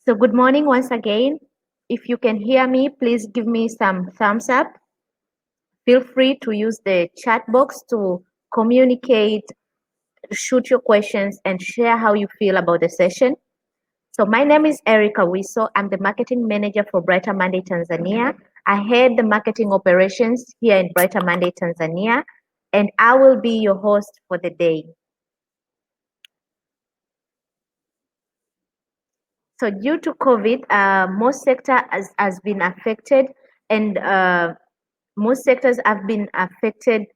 So good morning once again. If you can hear me, please give me some thumbs up. Feel free to use the chat box to communicate, shoot your questions, and share how you feel about the session. So my name is Erica Wiso. I'm the marketing manager for BrighterMonday Tanzania. I head the marketing operations here in BrighterMonday Tanzania, and I will be your host for the day. So due to COVID, most sector has been affected, and most sectors have been affected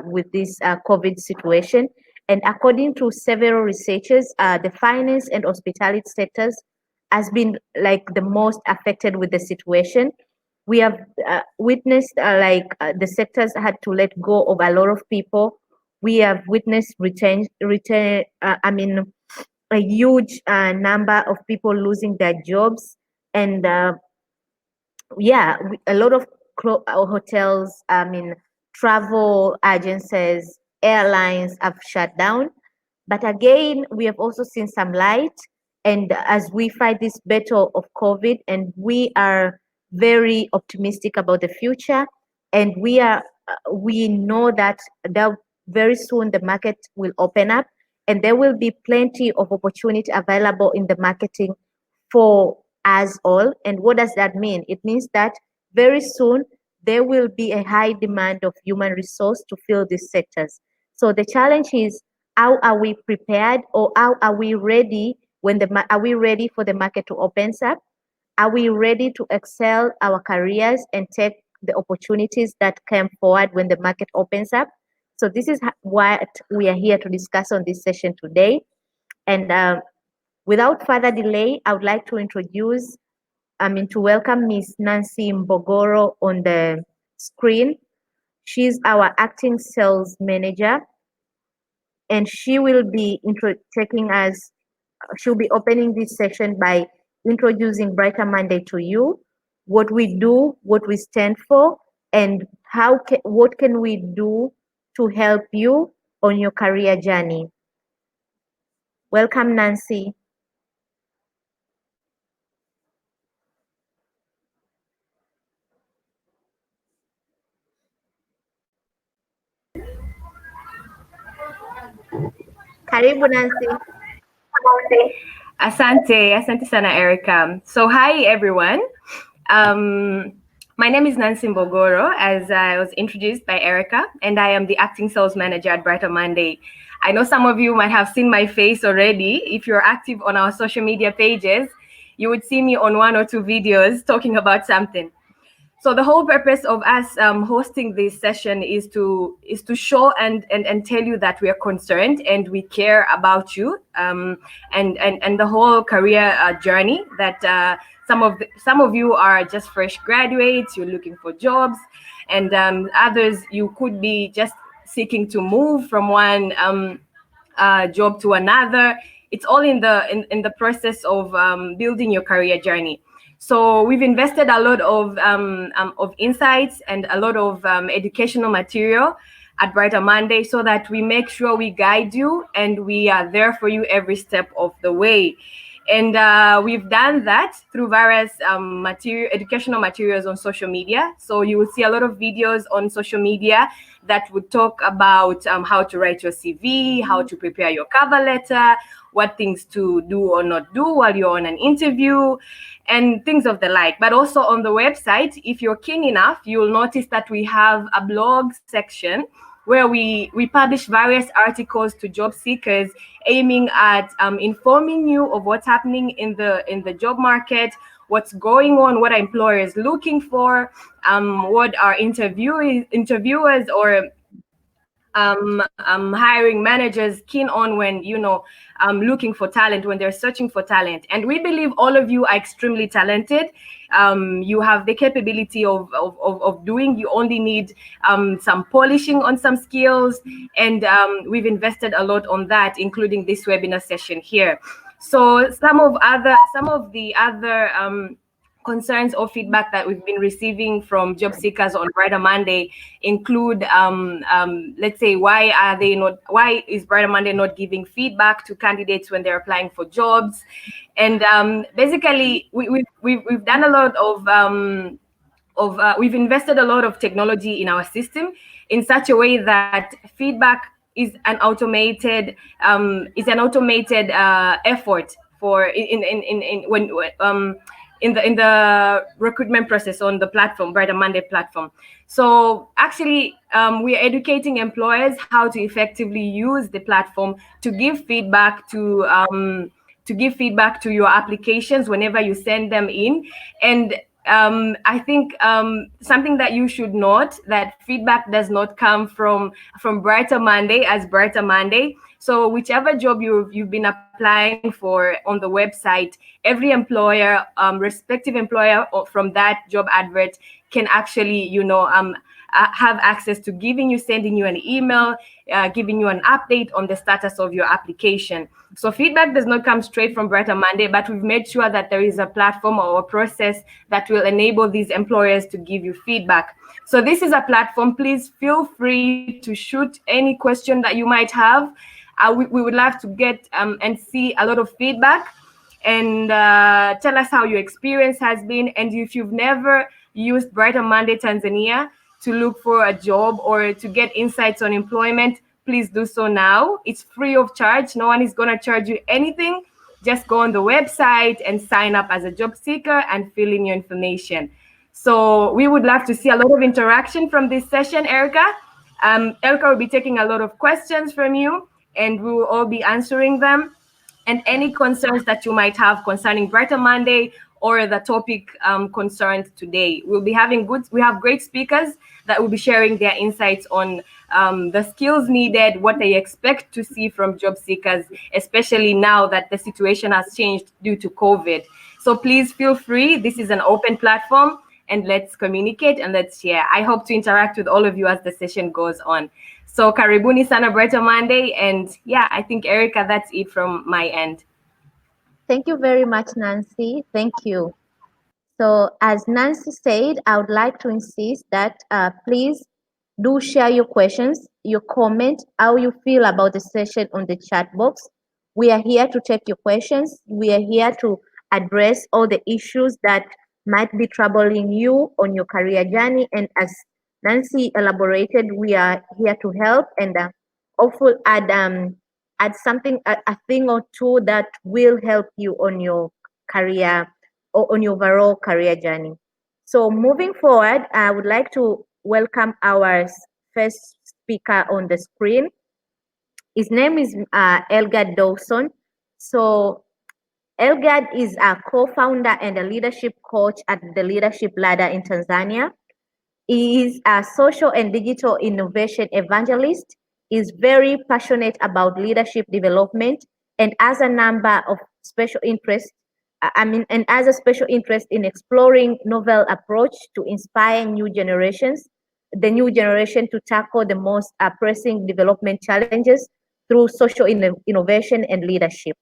with this COVID situation. And according to several researchers, the finance and hospitality sectors has been like the most affected with the situation. We have witnessed the sectors had to let go of a lot of people. We have witnessed a huge number of people losing their jobs, and a lot of hotels, travel agencies, airlines have shut down. But again, we have also seen some light, and as we fight this battle of COVID, and we are very optimistic about the future, and we know that very soon the market will open up, and there will be plenty of opportunity available in the marketing for us all. And what does that mean? It means that very soon there will be a high demand of human resource to fill these sectors. So the challenge is, how are we prepared, or how are we ready are we ready for the market to open up? Are we ready to excel our careers and take the opportunities that come forward when the market opens up? So this is what we are here to discuss on this session today. And without further delay, I would like to to welcome Miss Nancy Mbogoro on the screen. She's our acting sales manager, and she will be she'll be opening this session by introducing Brighter Monday to you, what we do, what we stand for, and what can we do to help you on your career journey. Welcome, Nancy. Karibu, Nancy. Asante sana Erica. So hi everyone. My name is Nancy Mbogoro, as I was introduced by Erica, and I am the acting sales manager at Brighter Monday. I know some of you might have seen my face already. If you're active on our social media pages, you would see me on 1 or 2 videos talking about something. So the whole purpose of us hosting this session is to show and tell you that we are concerned and we care about you, and the whole career journey that some of you are just fresh graduates, you're looking for jobs, and others, you could be just seeking to move from one job to another. It's all in the process of building your career journey. So we've invested a lot of insights and a lot of educational material at Brighter Monday, so that we make sure we guide you and we are there for you every step of the way. And we've done that through various educational materials on social media. So you will see a lot of videos on social media that would talk about how to write your CV, how to prepare your cover letter, what things to do or not do while you're on an interview, and things of the like. But also on the website, if you're keen enough, you'll notice that we have a blog section where we publish various articles to job seekers, aiming at informing you of what's happening in the job market, what's going on, what are employers looking for, what are interviewers or hiring managers keen on when looking for talent, when they're searching for talent. And we believe all of you are extremely talented. You have the capability of doing. You only need some polishing on some skills, and we've invested a lot on that, including this webinar session here. So some of the other concerns or feedback that we've been receiving from job seekers on Brighter Monday include, let's say, why is Brighter Monday not giving feedback to candidates when they're applying for jobs? And basically, we've done a lot we've invested a lot of technology in our system in such a way that feedback is an automated effort for in the recruitment process on the platform, Brighter Monday platform. So actually, we are educating employers how to effectively use the platform to give feedback to your applications whenever you send them in. And I think something that you should note, that feedback does not come from Brighter Monday as Brighter Monday. So whichever job you've been applying for on the website, every employer, respective employer from that job advert can actually, have access to sending you an email, giving you an update on the status of your application. So feedback does not come straight from Brighter Monday, but we've made sure that there is a platform or a process that will enable these employers to give you feedback. So this is a platform. Please feel free to shoot any question that you might have. We would love to get and see a lot of feedback, and tell us how your experience has been. And if you've never used Brighter Monday Tanzania to look for a job or to get insights on employment, please do so now. It's free of charge. No one is going to charge you anything. Just go on the website and sign up as a job seeker and fill in your information. So we would love to see a lot of interaction from this session, Erica. Erica will be taking a lot of questions from you, and we will all be answering them. And any concerns that you might have concerning Brighter Monday or the topic concerned today. We have great speakers that will be sharing their insights on the skills needed, what they expect to see from job seekers, especially now that the situation has changed due to COVID. So please feel free. This is an open platform, and let's communicate and let's share. I hope to interact with all of you as the session goes on. So karibuni sana Brighter Monday, and yeah, I think Erica, that's it from my end. Thank you very much, Nancy. Thank you. So as Nancy said, I would like to insist that please do share your questions, your comment, how you feel about the session on the chat box. We are here to take your questions. We are here to address all the issues that might be troubling you on your career journey. And as Nancy elaborated, we are here to help and hopefully add something, a thing or two that will help you on your career or on your overall career journey. So moving forward, I would like to welcome our first speaker on the screen. His name is Elgad Dawson. So Elgad is a co-founder and a leadership coach at the Leadership Ladder in Tanzania. He is a social and digital innovation evangelist. Is very passionate about leadership development and has a number of special interests. And has a special interest in exploring novel approach to inspire the new generation to tackle the most pressing development challenges through social innovation and leadership.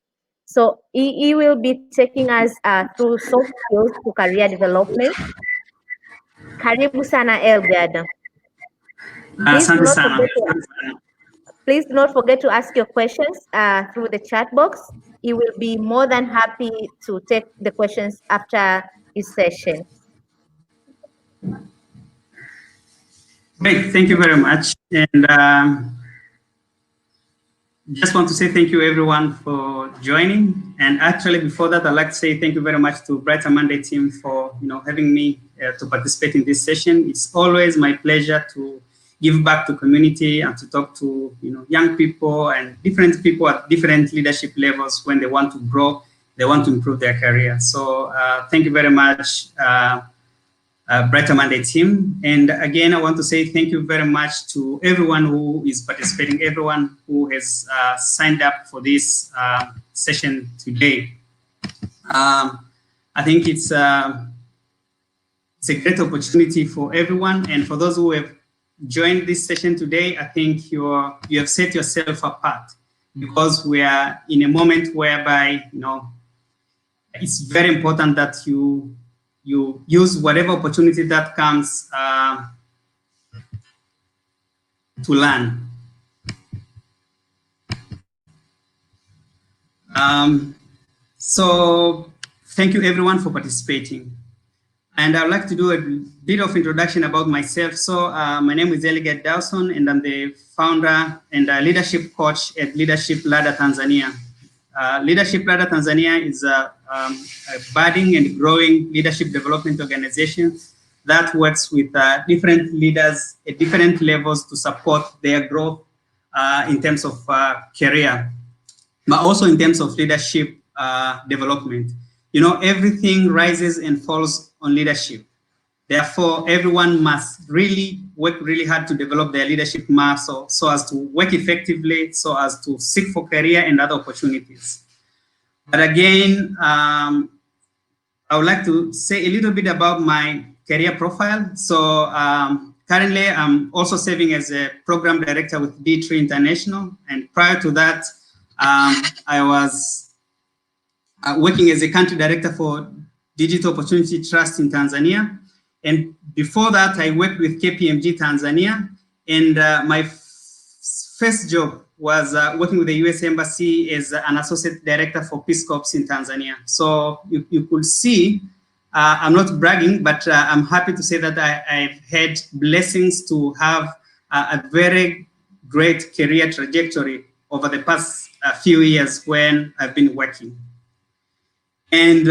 So he will be taking us through soft skills to career development. Karibu sana Elgad. Please do not forget to ask your questions through the chat box. He will be more than happy to take the questions after his session. Great, thank you very much. And just want to say thank you everyone for joining. And actually before that, I'd like to say thank you very much to Brighter Monday team for having me to participate in this session. It's always my pleasure to give back to community and to talk to young people and different people at different leadership levels when they want to grow, they want to improve their career. So thank you very much, Brighter Monday team. And again, I want to say thank you very much to everyone who is participating, everyone who has signed up for this session today. I think it's a great opportunity for everyone, and for those who have joined this session today, I think you have set yourself apart, because we are in a moment whereby it's very important that you you use whatever opportunity that comes to learn. So thank you everyone for participating. And I'd like to do a bit of introduction about myself. So my name is Eligad Dawson, and I'm the founder and leadership coach at Leadership Ladder Tanzania. Leadership Ladder Tanzania is a budding and growing leadership development organization that works with different leaders at different levels to support their growth in terms of career, but also in terms of leadership development. You know, everything rises and falls on leadership. Therefore, everyone must really work really hard to develop their leadership muscle so as to work effectively, so as to seek for career and other opportunities. But again, I would like to say a little bit about my career profile. So currently, I'm also serving as a program director with D3 International. And prior to that, I was working as a country director for Digital Opportunity Trust in Tanzania. And before that, I worked with KPMG Tanzania. And my first job was working with the US Embassy as an associate director for Peace Corps in Tanzania. So you could see, I'm not bragging, but I'm happy to say that I've had blessings to have a very great career trajectory over the past few years when I've been working. And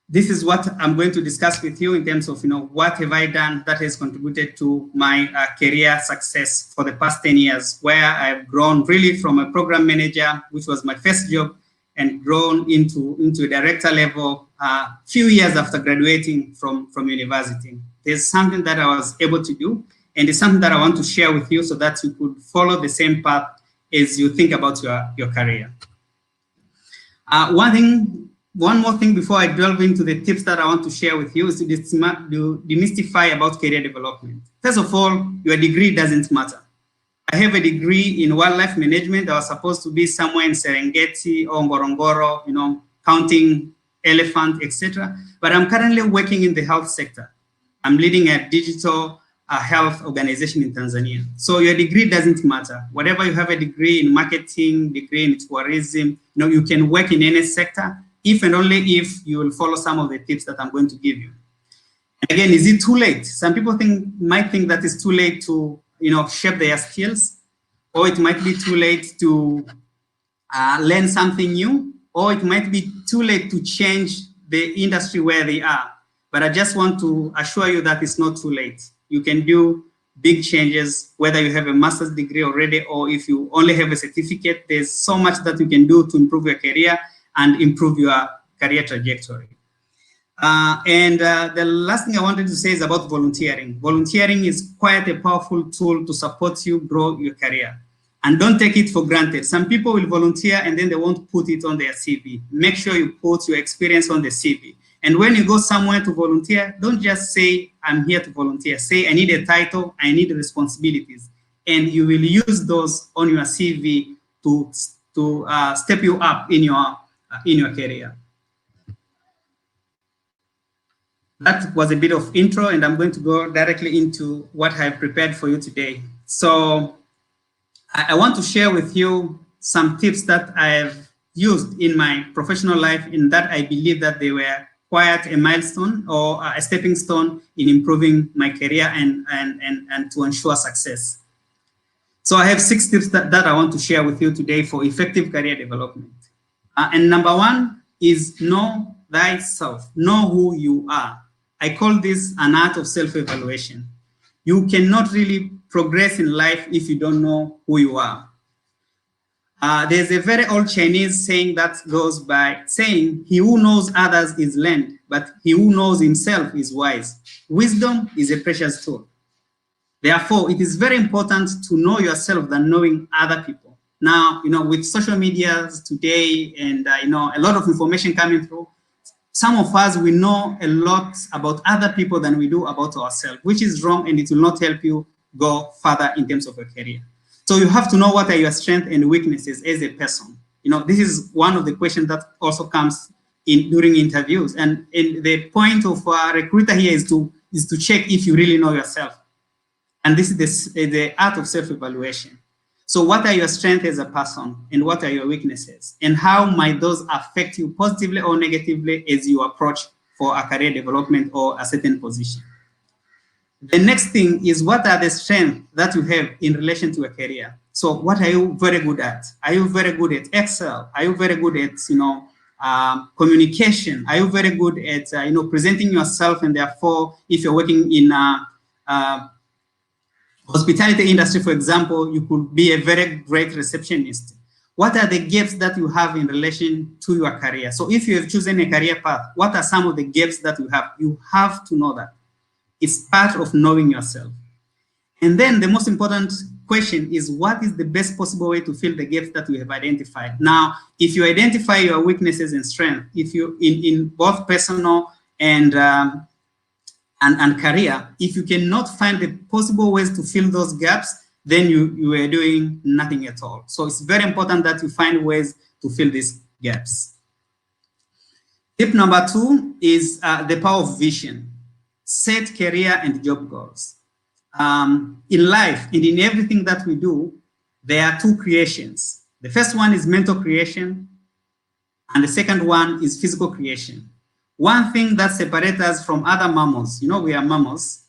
this is what I'm going to discuss with you in terms of, what have I done that has contributed to my career success for the past 10 years, where I've grown really from a program manager, which was my first job, and grown into a director level a few years after graduating from university. There's something that I was able to do, and it's something that I want to share with you so that you could follow the same path as you think about your career. One more thing before I delve into the tips that I want to share with you is to demystify about career development. First of all, your degree doesn't matter. I have a degree in wildlife management. I was supposed to be somewhere in Serengeti or Ngorongoro, counting elephant, etc. But I'm currently working in the health sector. I'm leading a digital health organization in Tanzania. So your degree doesn't matter. Whatever you have a degree in marketing, degree in tourism, you can work in any sector, if and only if you will follow some of the tips that I'm going to give you. Again, is it too late? Some people might think that it's too late to, shape their skills, or it might be too late to learn something new, or it might be too late to change the industry where they are. But I just want to assure you that it's not too late. You can do big changes, whether you have a master's degree already, or if you only have a certificate. There's so much that you can do to improve your career and improve your career trajectory. The last thing I wanted to say is about volunteering. Volunteering is quite a powerful tool to support you grow your career. And don't take it for granted. Some people will volunteer and then they won't put it on their CV. Make sure you put your experience on the CV. And when you go somewhere to volunteer, don't just say, I'm here to volunteer. Say, I need a title, I need responsibilities. And you will use those on your CV to step you up in your career. That was a bit of intro, and I'm going to go directly into what I've prepared for you today. So I want to share with you some tips that I've used in my professional life, in that I believe that they were quite a milestone or a stepping stone in improving my career and to ensure success. So I have 6 tips that I want to share with you today for effective career development. And number 1 is know thyself, know who you are. I call this an art of self-evaluation. You cannot really progress in life if you don't know who you are. There's a very old Chinese saying that goes by saying, he who knows others is learned, but he who knows himself is wise. Wisdom is a precious tool. Therefore, it is very important to know yourself than knowing other people. Now, with social media today and, a lot of information coming through, some of us, we know a lot about other people than we do about ourselves, which is wrong, and it will not help you go further in terms of your career. So you have to know what are your strengths and weaknesses as a person. This is one of the questions that also comes during interviews. And the point of a recruiter here is to check if you really know yourself. And this is the art of self-evaluation. So what are your strengths as a person, and what are your weaknesses, and how might those affect you positively or negatively as you approach for a career development or a certain position? The next thing is, what are the strengths that you have in relation to a career? So what are you very good at? Are you very good at Excel? Are you very good at, communication? Are you very good at, presenting yourself? And therefore, if you're working in hospitality industry, for example, you could be a very great receptionist. What are the gaps that you have in relation to your career? So if you have chosen a career path, what are some of the gaps that you have? You have to know that. It's part of knowing yourself. And then the most important question is, what is the best possible way to fill the gaps that we have identified? Now, if you identify your weaknesses and strengths, if you in both personal and career, if you cannot find the possible ways to fill those gaps, then you are doing nothing at all. So it's very important that you find ways to fill these gaps. Tip number 2 is the power of vision. Set career and job goals. In life and in everything that we do, there are 2 creations. The first one is mental creation, and the second one is physical creation. One thing that separates us from other mammals, we are mammals,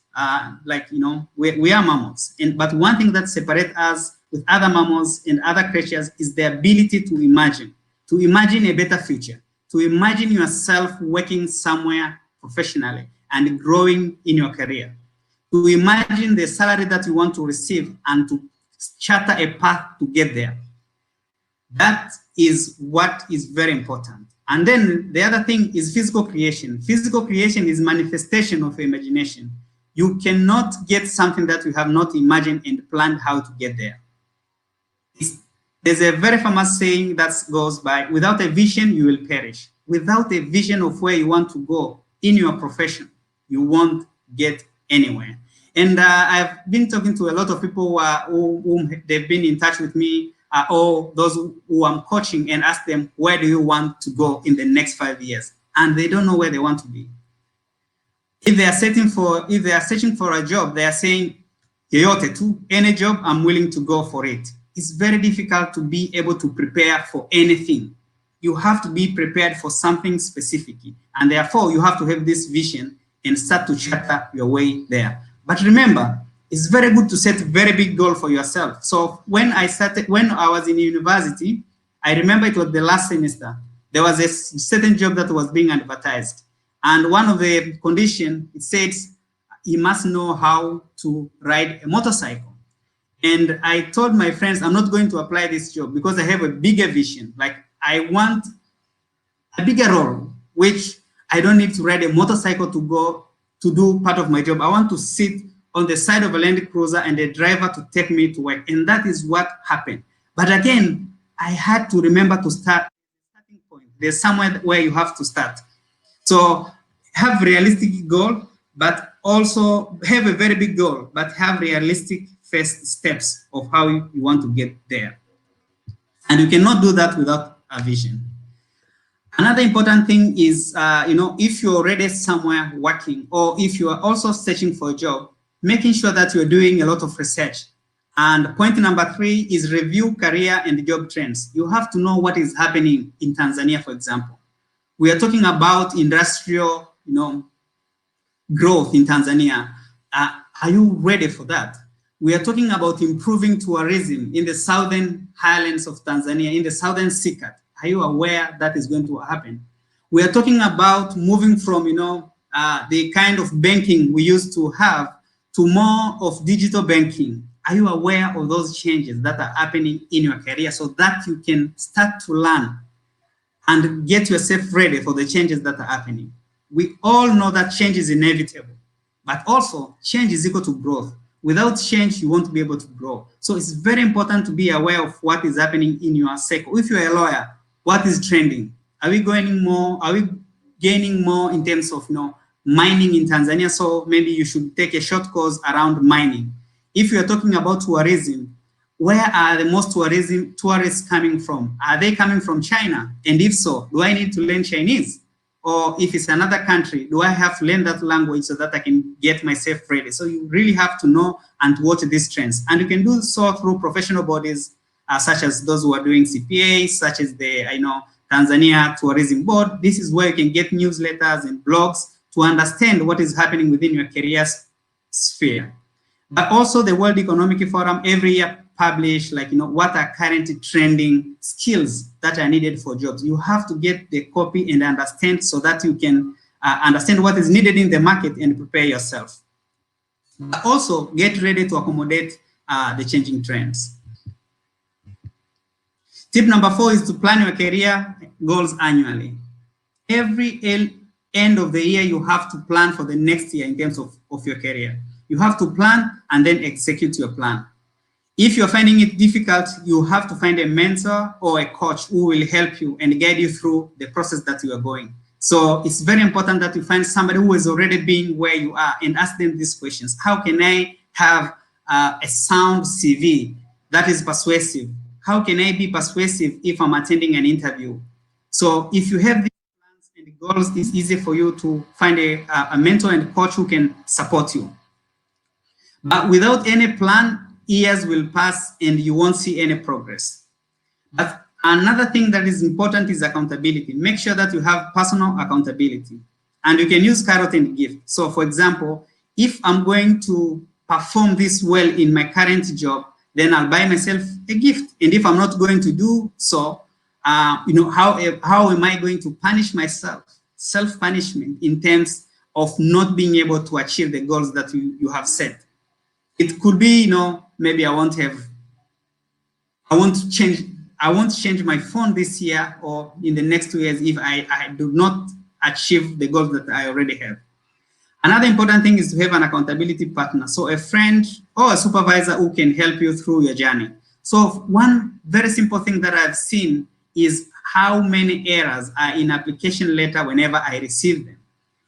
we are mammals. But one thing that separates us with other mammals and other creatures is the ability to imagine a better future, to imagine yourself working somewhere professionally and growing in your career, to imagine the salary that you want to receive and to charter a path to get there. That is what is very important. And then the other thing is physical creation. Physical creation is manifestation of imagination. You cannot get something that you have not imagined and planned how to get there. There's a very famous saying that goes by, without a vision, you will perish. Without a vision of where you want to go in your profession, you won't get anywhere. And I've been talking to a lot of people who they've been in touch with me, or those who I'm coaching, and ask them, where do you want to go in the next 5 years? And they don't know where they want to be. If they are searching for a job, they are saying, yoyote tu, any job, I'm willing to go for it. It's very difficult to be able to prepare for anything. You have to be prepared for something specific. And therefore, you have to have this vision and start to charter your way there. But remember, it's very good to set a very big goal for yourself. So when I was in university, I remember it was the last semester, there was a certain job that was being advertised. And one of the conditions, it says, you must know how to ride a motorcycle. And I told my friends, I'm not going to apply this job because I have a bigger vision. Like, I want a bigger role, which I don't need to ride a motorcycle to go to do part of my job. I want to sit on the side of a Land Cruiser and a driver to take me to work. And that is what happened. But again, I had to remember to start. Starting point. There's somewhere where you have to start. So have realistic goal, but also have a very big goal, but have realistic first steps of how you want to get there. And you cannot do that without a vision. Another important thing is, if you're already somewhere working, or if you are also searching for a job, making sure that you're doing a lot of research. And point number 3 is review career and job trends. You have to know what is happening in Tanzania, for example. We are talking about industrial, growth in Tanzania. Are you ready for that? We are talking about improving tourism in the southern highlands of Tanzania, in the southern Sikat. Are you aware that is going to happen? We are talking about moving from, the kind of banking we used to have to more of digital banking. Are you aware of those changes that are happening in your career so that you can start to learn and get yourself ready for the changes that are happening? We all know that change is inevitable, but also change is equal to growth. Without change, you won't be able to grow. So it's very important to be aware of what is happening in your circle. If you're a lawyer, what is trending? Are we gaining more in terms of mining in Tanzania? So maybe you should take a short course around mining. If you're talking about tourism, where are the most tourists coming from? Are they coming from China? And if so, do I need to learn Chinese? Or if it's another country, do I have to learn that language so that I can get myself ready? So you really have to know and watch these trends. And you can do so through professional bodies, such as those who are doing CPA, such as the Tanzania Tourism Board. This is where you can get newsletters and blogs to understand what is happening within your career sphere. But also the World Economic Forum every year publish what are currently trending skills that are needed for jobs. You have to get the copy and understand so that you can understand what is needed in the market and prepare yourself. But also get ready to accommodate the changing trends. Tip number 4 is to plan your career goals annually. Every end of the year, you have to plan for the next year in terms of your career. You have to plan and then execute your plan. If you're finding it difficult, you have to find a mentor or a coach who will help you and guide you through the process that you are going. So it's very important that you find somebody who has already been where you are and ask them these questions. How can I have a sound CV that is persuasive? How can I be persuasive if I'm attending an interview? So if you have these plans and goals, it's easy for you to find a mentor and coach who can support you. But without any plan, years will pass and you won't see any progress. But another thing that is important is accountability. Make sure that you have personal accountability. And you can use carrot and gift. So for example, if I'm going to perform this well in my current job, then I'll buy myself a gift. And if I'm not going to do so, how am I going to punish myself? Self-punishment in terms of not being able to achieve the goals that you have set. It could be, maybe I won't change my phone this year or in the next 2 years if I do not achieve the goals that I already have. Another important thing is to have an accountability partner. So a friend or a supervisor who can help you through your journey. So one very simple thing that I've seen is how many errors are in application letter whenever I receive them.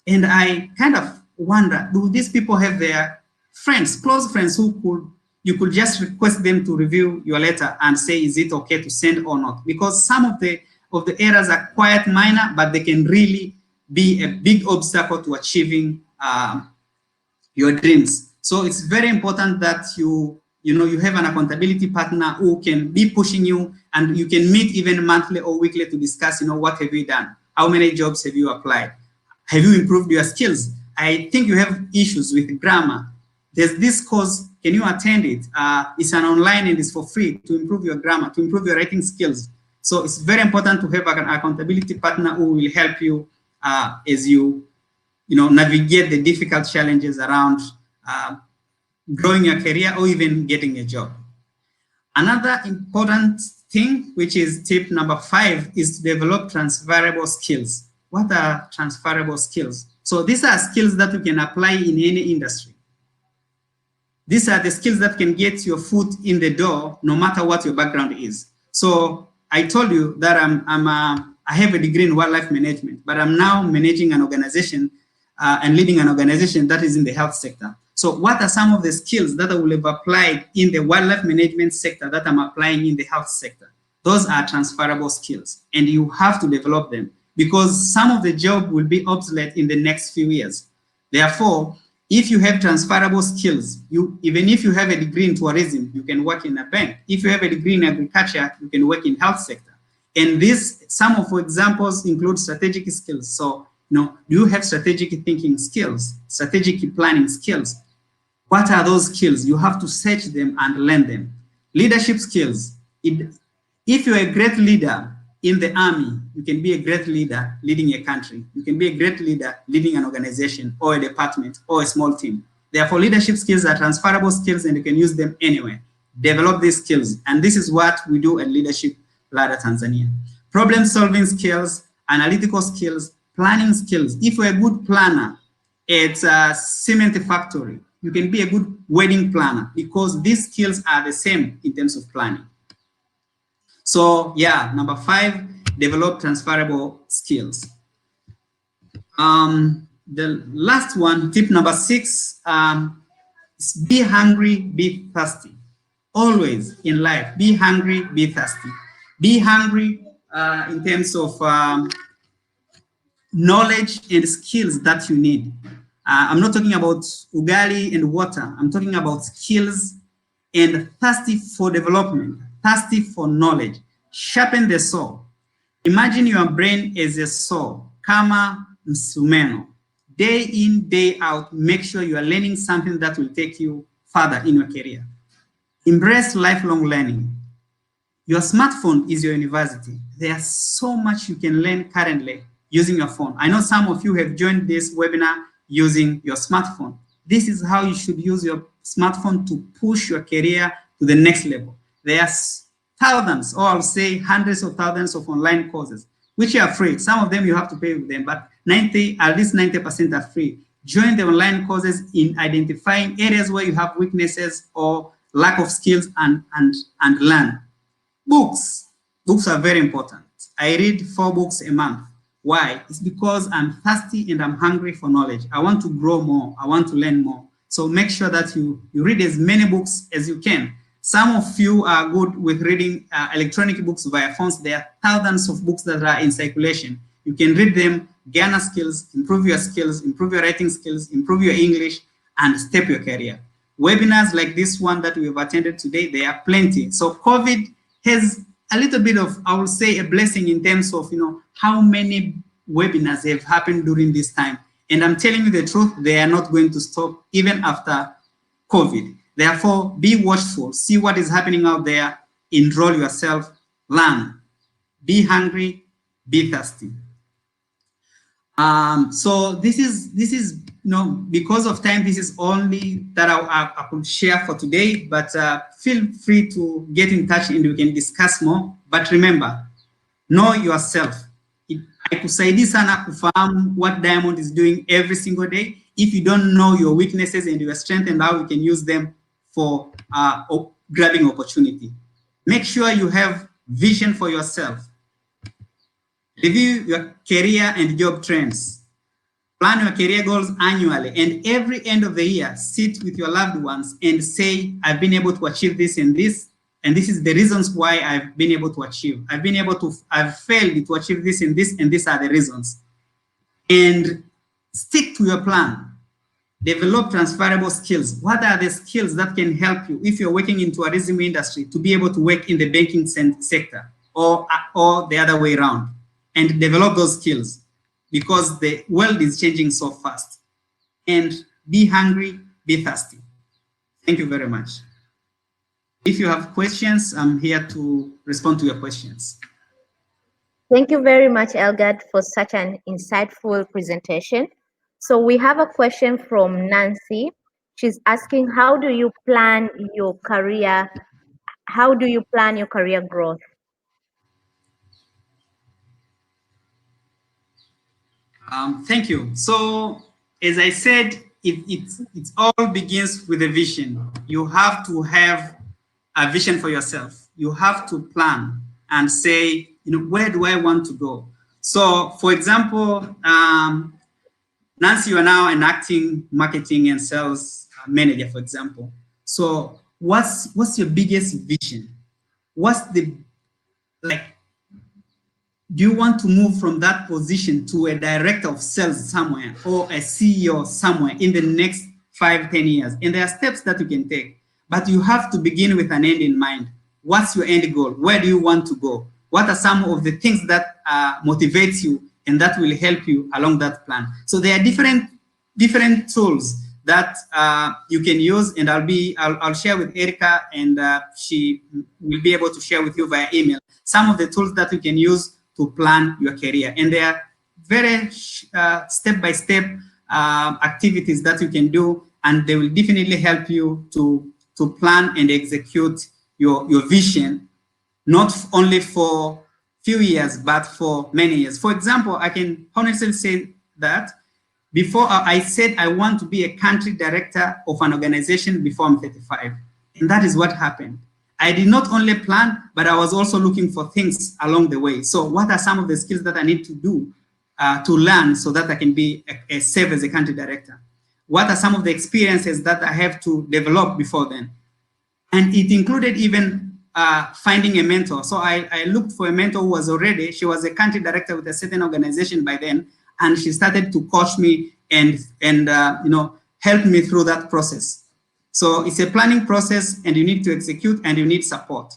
And I kind of wonder, do these people have their friends, close friends you could just request them to review your letter and say, is it okay to send or not? Because some of the errors are quite minor, but they can really be a big obstacle to achieving your dreams. So it's very important that you have an accountability partner who can be pushing you, and you can meet even monthly or weekly to discuss, what have you done? How many jobs have you applied? Have you improved your skills? I think you have issues with grammar. There's this course, can you attend it? It's an online and it's for free to improve your grammar, to improve your writing skills. So it's very important to have an accountability partner who will help you as you navigate the difficult challenges around growing your career or even getting a job. Another important thing, which is tip number 5, is to develop transferable skills. What are transferable skills? So these are skills that you can apply in any industry. These are the skills that can get your foot in the door, no matter what your background is. So I told you that I have a degree in wildlife management, but I'm now managing an organization and leading an organization that is in the health sector. So what are some of the skills that I will have applied in the wildlife management sector that I'm applying in the health sector? Those are transferable skills, and you have to develop them because some of the job will be obsolete in the next few years. Therefore, if you have transferable skills, even if you have a degree in tourism, you can work in a bank. If you have a degree in agriculture, you can work in health sector. And some of examples include strategic skills. So, do you have strategic thinking skills, strategic planning skills? What are those skills? You have to search them and learn them. Leadership skills. If you're a great leader in the army, you can be a great leader leading a country. You can be a great leader leading an organization or a department or a small team. Therefore, leadership skills are transferable skills and you can use them anywhere. Develop these skills. And this is what we do at Leadership Ladder Tanzania. Problem-solving skills, analytical skills, planning skills. If you're a good planner at a cement factory, you can be a good wedding planner because these skills are the same in terms of planning. So yeah, number 5, develop transferable skills. The last one, tip number 6, is be hungry, be thirsty. Always in life, be hungry, be thirsty. Be hungry in terms of knowledge and skills that you need. I'm not talking about ugali and water. I'm talking about skills and thirsty for development, thirsty for knowledge. Sharpen the saw. Imagine your brain as a saw, kama msumeno. Day in, day out, make sure you are learning something that will take you further in your career. Embrace lifelong learning. Your smartphone is your university. There's so much you can learn currently using your phone. I know some of you have joined this webinar using your smartphone. This is how you should use your smartphone to push your career to the next level. There's thousands, or I'll say hundreds of thousands of online courses, which are free. Some of them you have to pay with them, but at least 90% are free. Join the online courses in identifying areas where you have weaknesses or lack of skills and learn. Books are very important. I read 4 books a month. Why? It's because I'm thirsty and I'm hungry for knowledge. I want to grow more. I want to learn more. So make sure that you read as many books as you can. Some of you are good with reading electronic books via phones. There are thousands of books that are in circulation. You can read them, garner skills, improve your writing skills, improve your English, and step your career. Webinars like this one that we have attended today, there are plenty. So COVID has a little bit of, I will say, a blessing in terms of, how many webinars have happened during this time. And I'm telling you the truth, they are not going to stop even after COVID. Therefore, be watchful, see what is happening out there, enroll yourself, learn, be hungry, be thirsty. So this is because of time, this is only that I could share for today, but feel free to get in touch and we can discuss more. But remember, know yourself. Haikusaidii sana kufahamu what Diamond is doing every single day if you don't know your weaknesses and your strengths and how you can use them for grabbing opportunity. Make sure you have vision for yourself. Review your career and job trends. Plan your career goals annually, and every end of the year, sit with your loved ones and say, I've been able to achieve this and this is the reasons why I've been able to achieve. I've failed to achieve this, and these are the reasons. And stick to your plan. Develop transferable skills. What are the skills that can help you if you're working into a resume industry to be able to work in the banking sector or the other way around? And develop those skills because the world is changing so fast. And be hungry, be thirsty. Thank you very much. If you have questions, I'm here to respond to your questions. Thank you very much, Elgad, for such an insightful presentation. So we have a question from Nancy. She's asking, how do you plan your career? How do you plan your career growth? Thank you. So, as I said, it all begins with a vision. You have to have a vision for yourself. You have to plan and say, where do I want to go? So, for example, Nancy, you are now an acting, marketing, and sales manager, for example. So, what's your biggest vision? Do you want to move from that position to a director of sales somewhere or a CEO somewhere in the next 5-10 years? And there are steps that you can take, but you have to begin with an end in mind. What's your end goal? Where do you want to go? What are some of the things that motivate you and that will help you along that plan? So there are different tools that you can use, and I'll share with Erica, and she will be able to share with you via email some of the tools that you can use to plan your career. And they are very step-by-step activities that you can do, and they will definitely help you to plan and execute your vision, not only for few years, but for many years. For example, I can honestly say that before I said I want to be a country director of an organization before I'm 35. And that is what happened. I did not only plan, but I was also looking for things along the way. So what are some of the skills that I need to do to learn so that I can be serve as a country director? What are some of the experiences that I have to develop before then? And it included even finding a mentor. So I looked for a mentor who was she was a country director with a certain organization by then. and she started to coach me and help me through that process. So it's a planning process, and you need to execute, and you need support.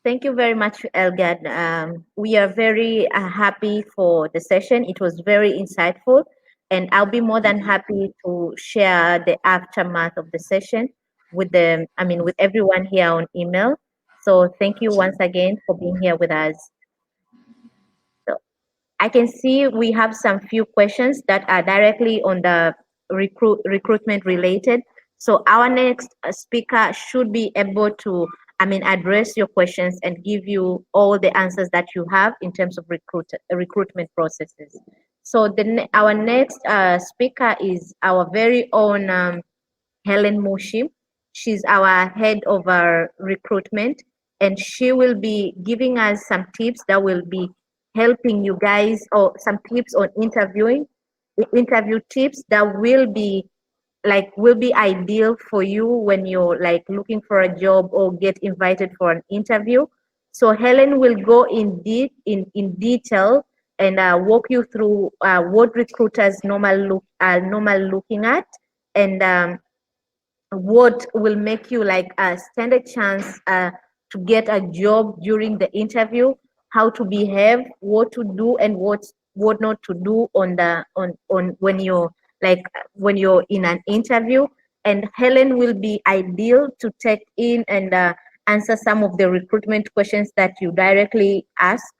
Thank you very much, Elgad. We are very happy for the session. It was very insightful, and I'll be more than happy to share the aftermath of the session with with everyone here on email. So thank you once again for being here with us. So I can see we have some few questions that are directly on the recruitment related. So our next speaker should be able to, address your questions and give you all the answers that you have in terms of recruitment processes. So our next speaker is our very own Helen Mushi. She's our head of our recruitment, and she will be giving us some tips that will be helping you guys, or some tips on interview tips that will be ideal for you when you're like looking for a job or get invited for an interview. So Helen will go in detail and walk you through what recruiters normal looking at, and what will make you like stand a chance to get a job during the interview, how to behave, what to do, and what not to do on when you're in an interview. And Helen will be ideal to take in and answer some of the recruitment questions that you directly ask.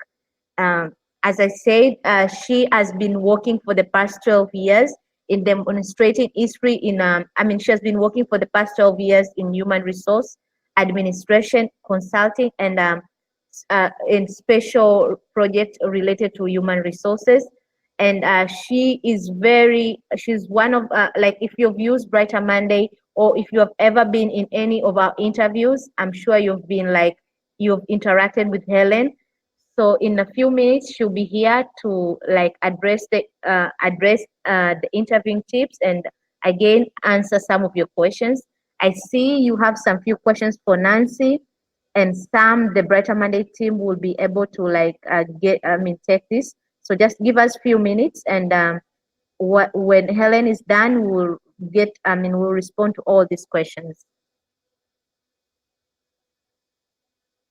um, as I said, she has been working for the past 12 years in demonstrating history she has been working for the past 12 years in human resource administration, consulting, and in special projects related to human resources. And she's one of, if you've used Brighter Monday, or if you have ever been in any of our interviews, I'm sure you've interacted with Helen. So in a few minutes, she'll be here to address the interviewing tips, and again answer some of your questions. I see you have some few questions for Nancy, and Sam. The Brighter Monday team will be able to take this. So just give us few minutes, and when Helen is done, we'll respond to all these questions.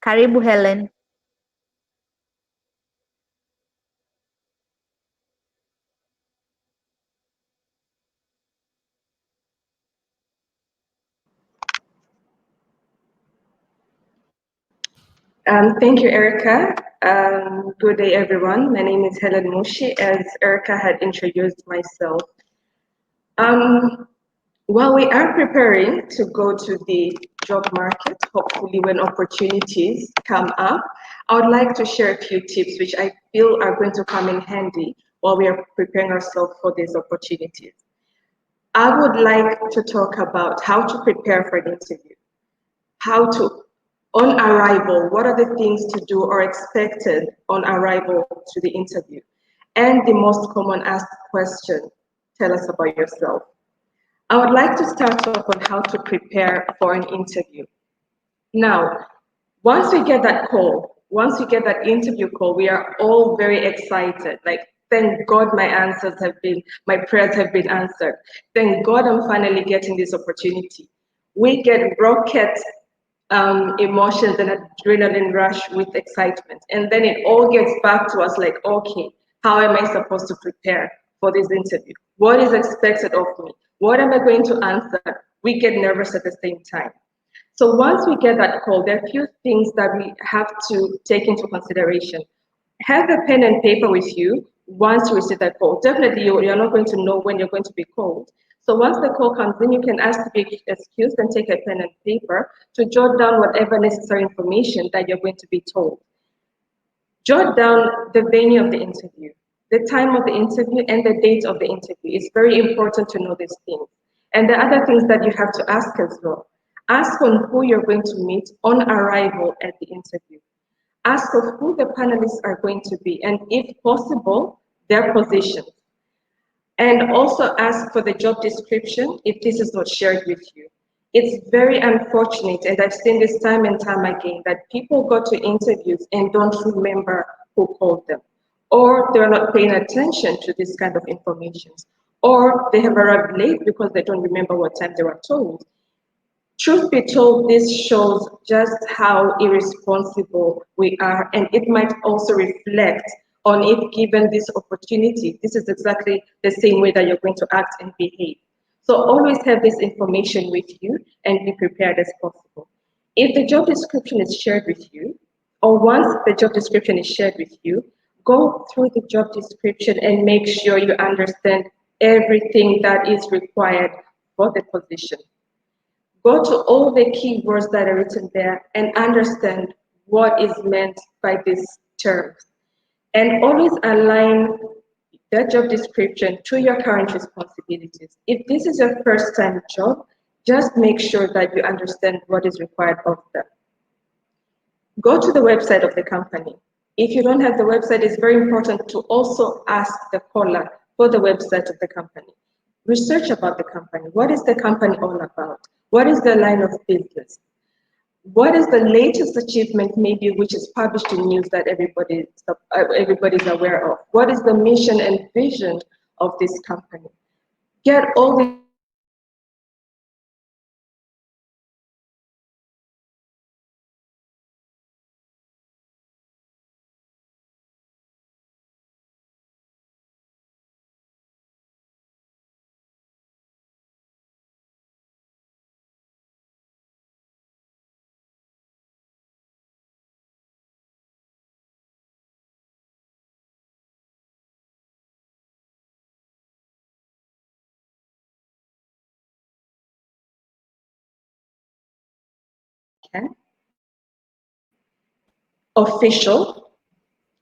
Karibu, Helen. Thank you, Erica. Good day, everyone. My name is Helen Mushi, as Erica had introduced myself. While we are preparing to go to the job market, hopefully when opportunities come up, I would like to share a few tips which I feel are going to come in handy while we are preparing ourselves for these opportunities. I would like to talk about how to prepare for an interview, on arrival, what are the things to do or expected on arrival to the interview? And the most common asked question, tell us about yourself. I would like to start off on how to prepare for an interview. Now, once we get that call, once we get that interview call, we are all very excited. Like, thank God my prayers have been answered. Thank God I'm finally getting this opportunity. We get rocket emotions and adrenaline rush with excitement. And then it all gets back to us like, okay, how am I supposed to prepare for this interview? What is expected of me? What am I going to answer? We get nervous at the same time. So once we get that call, there are a few things that we have to take into consideration. Have a pen and paper with you once you receive that call. Definitely, you're not going to know when you're going to be called. So once the call comes in, you can ask to be excused and take a pen and paper to jot down whatever necessary information that you're going to be told. Jot down the venue of the interview, the time of the interview, and the date of the interview. It's very important to know these things. And the other things that you have to ask as well. Ask on who you're going to meet on arrival at the interview. Ask of who the panelists are going to be, and if possible, their positions. And also ask for the job description if this is not shared with you. It's very unfortunate, and I've seen this time and time again, that people go to interviews and don't remember who called them, or they're not paying attention to this kind of information, or they have arrived late because they don't remember what time they were told. Truth be told, this shows just how irresponsible we are, and it might also reflect on if given this opportunity, this is exactly the same way that you're going to act and behave. So always have this information with you and be prepared as possible. If the job description is shared with you, or once the job description is shared with you, go through the job description and make sure you understand everything that is required for the position. Go to all the keywords that are written there and understand what is meant by these terms. And always align the job description to your current responsibilities. If this is your first time job, just make sure that you understand what is required of them. Go to the website of the company. If you don't have the website, it's very important to also ask the caller for the website of the company. Research about the company. What is the company all about? What is the line of business? What is the latest achievement, maybe, which is published in news that everybody's aware of? What is the mission and vision of this company? Get all the official.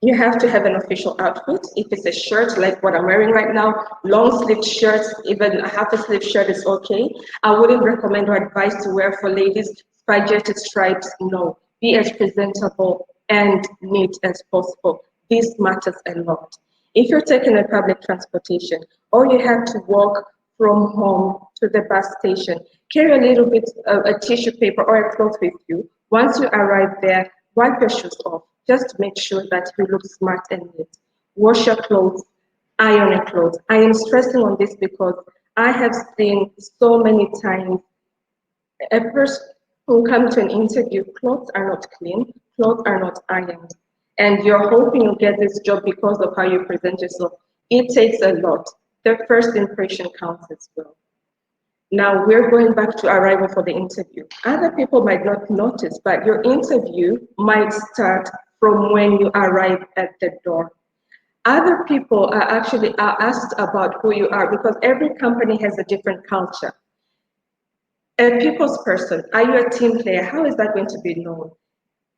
You have to have an official outfit. If it's a shirt like what I'm wearing right now, long sleeve shirts, even a half a sleeve shirt is okay. I wouldn't recommend or advise to wear for ladies spaghetti stripes. No, be as presentable and neat as possible. This matters a lot. If you're taking a public transportation or you have to walk from home to the bus station, carry a little bit of a tissue paper or a cloth with you. Once you arrive there, wipe your shoes off, just to make sure that you look smart and neat. Wash your clothes, iron your clothes. I am stressing on this because I have seen so many times a person who comes to an interview, clothes are not clean, clothes are not ironed, and you're hoping you get this job because of how you present yourself. It takes a lot. The first impression counts as well. Now we're going back to arrival for the interview. Other people might not notice, but your interview might start from when you arrive at the door. Other people are actually asked about who you are because every company has a different culture. A people's person, are you a team player? How is that going to be known?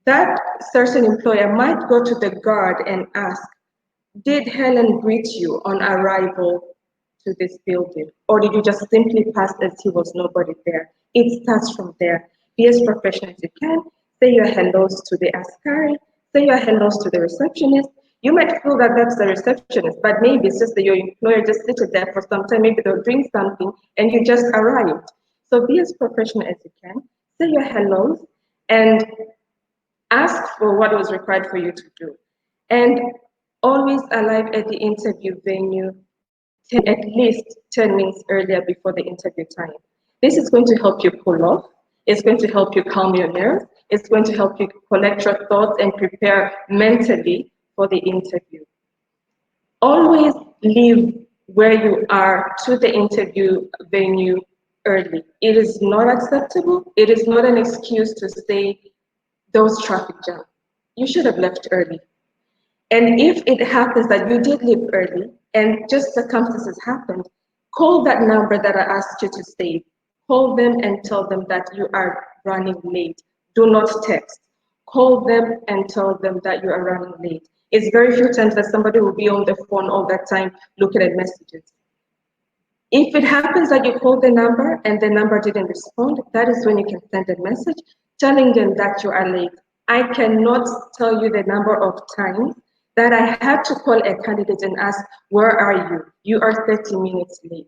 That certain employer might go to the guard and ask, did Helen greet you on arrival to this building? Or did you just simply pass as he was nobody there? It starts from there. Be as professional as you can. Say your hellos to the askari. Say your hellos to the receptionist. You might feel that that's the receptionist, but maybe it's just that your employer just seated there for some time. Maybe they're doing something and you just arrived. So be as professional as you can. Say your hellos and ask for what was required for you to do. And always arrive at the interview venue at least 10 minutes earlier before the interview time. This is going to help you pull off. It's going to help you calm your nerves. It's going to help you collect your thoughts and prepare mentally for the interview. Always leave where you are to the interview venue early. It is not acceptable. It is not an excuse to say there was traffic jam. You should have left early. And if it happens that you did leave early and just circumstances happened, call that number that I asked you to save. Call them and tell them that you are running late. Do not text. Call them and tell them that you are running late. It's very few times that somebody will be on the phone all that time looking at messages. If it happens that you call the number and the number didn't respond, that is when you can send a message telling them that you are late. I cannot tell you the number of times that I had to call a candidate and ask, where are you? You are 30 minutes late.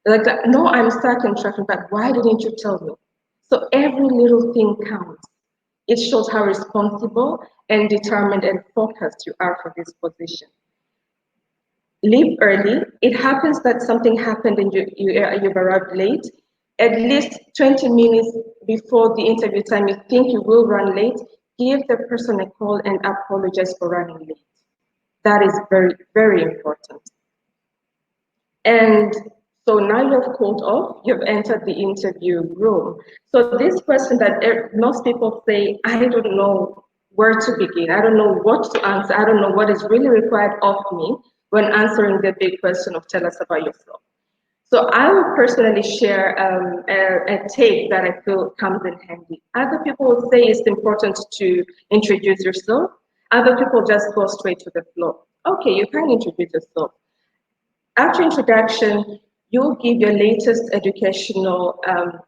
Like, no, I'm stuck in traffic, but why didn't you tell me? So every little thing counts. It shows how responsible and determined and focused you are for this position. Leave early. It happens that something happened and you've arrived late. At least 20 minutes before the interview time, you think you will run late, give the person a call and apologize for running late. That is very, very important. And so now you've called off, you've entered the interview room. So this question that most people say, I don't know where to begin. I don't know what to answer. I don't know what is really required of me when answering the big question of tell us about yourself. So I will personally share a take that I feel comes in handy. Other people will say it's important to introduce yourself. Other people just go straight to the floor. Okay, you can introduce yourself. After introduction, you'll give your latest educational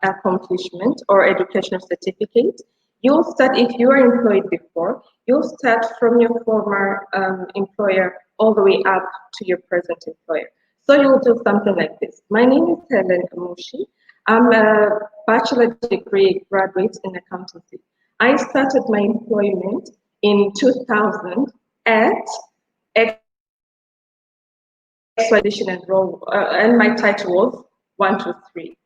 accomplishment or educational certificate. You'll start, if you are employed before, you'll start from your former employer all the way up to your present employer. So you'll do something like this. My name is Helen Amushi. I'm a bachelor degree graduate in accountancy. I started my employment in 2000 at expedition and role, and my title was 1, 2, 3.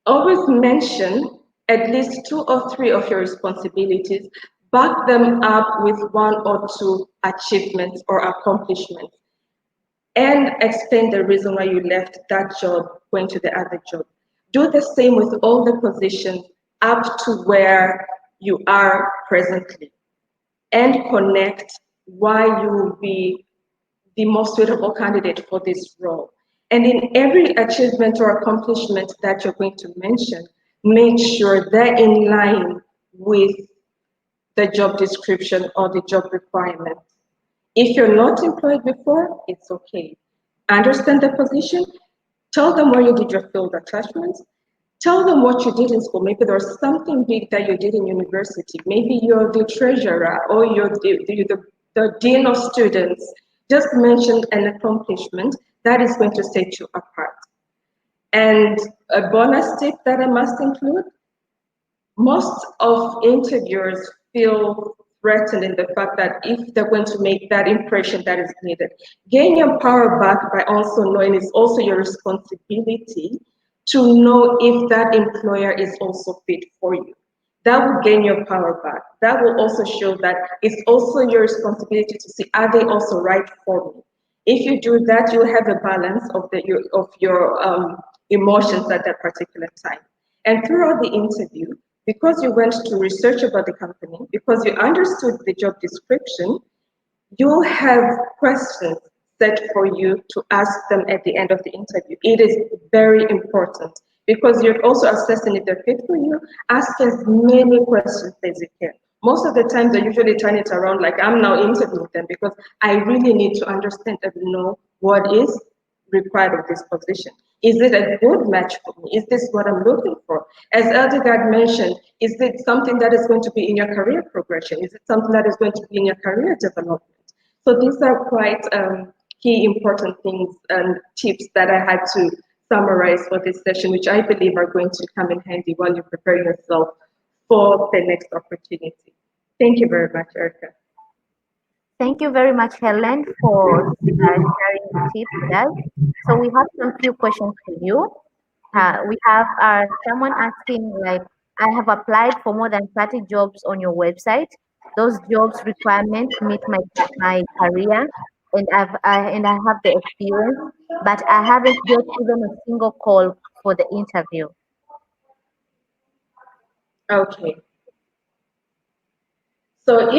Always mention at least 2 or 3 of your responsibilities, back them up with 1 or 2 achievements or accomplishments, and explain the reason why you left that job, going to the other job. Do the same with all the positions up to where you are presently, and connect why you will be the most suitable candidate for this role. And in every achievement or accomplishment that you're going to mention, make sure they're in line with the job description or the job requirement. If you're not employed before, it's okay. Understand the position, tell them where you did your field attachments, tell them what you did in school. Maybe there's something big that you did in university. Maybe you're the treasurer or you're the dean of students. Just mention an accomplishment that is going to set you apart. And a bonus tip that I must include, most of interviewers feel threatened in the fact that if they're going to make that impression that is needed. Gain your power back by also knowing it's also your responsibility to know if that employer is also fit for you. That will gain your power back. That will also show that it's also your responsibility to see, are they also right for me? If you do that, you'll have a balance of your emotions at that particular time. And throughout the interview, because you went to research about the company, because you understood the job description, you'll have questions set for you to ask them at the end of the interview. It is very important because you're also assessing if they're fit for you. Ask as many questions as you can. Most of the times I usually turn it around like I'm now interviewing them because I really need to understand and know what is required of this position. Is it a good match for me? Is this what I'm looking for? As Eldegard mentioned, is it something that is going to be in your career progression? Is it something that is going to be in your career development? So these are quite key important things and tips that I had to summarize for this session, which I believe are going to come in handy while you prepare yourself for the next opportunity. Thank you very much, Erica. Thank you very much, Helen, for sharing the tips with us. So we have some few questions for you. We have someone asking, like, I have applied for more than 30 jobs on your website. Those jobs requirements meet my career, and I have the experience, but I haven't got even a single call for the interview. Okay. So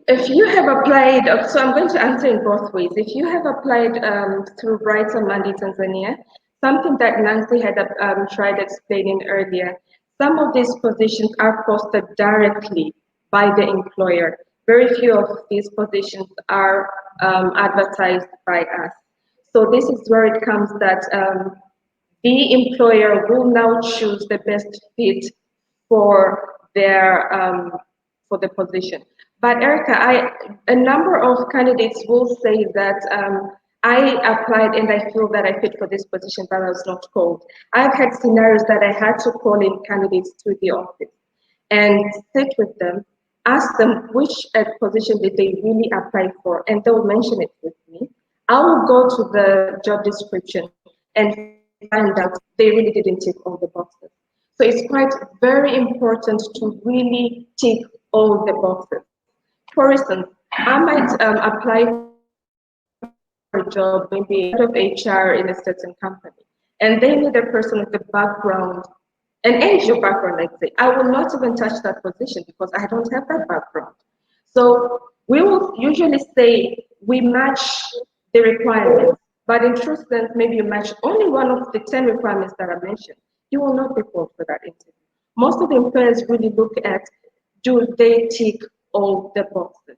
if you have applied, so I'm going to answer in both ways. If you have applied through BrighterMonday Tanzania, something that Nancy had tried explaining earlier, some of these positions are posted directly by the employer. Very few of these positions are advertised by us. So this is where it comes that the employer will now choose the best fit for their for the position. But Erica, a number of candidates will say that I applied and I feel that I fit for this position, but I was not called. I've had scenarios that I had to call in candidates to the office. and sit with them, ask them which position did they really apply for, and they'll mention it with me. I will go to the job description and find out they really didn't tick all the boxes. So it's quite very important to really tick all the boxes. For instance, I might apply for a job, maybe head of HR in a certain company, and they need a person with a background, an NGO background, let's say. I will not even touch that position because I don't have that background. So we will usually say we match the requirements, but in truth, then maybe you match only one of the 10 requirements that I mentioned. You will not be called for that interview. Most of the employers really look at, do they tick all the boxes?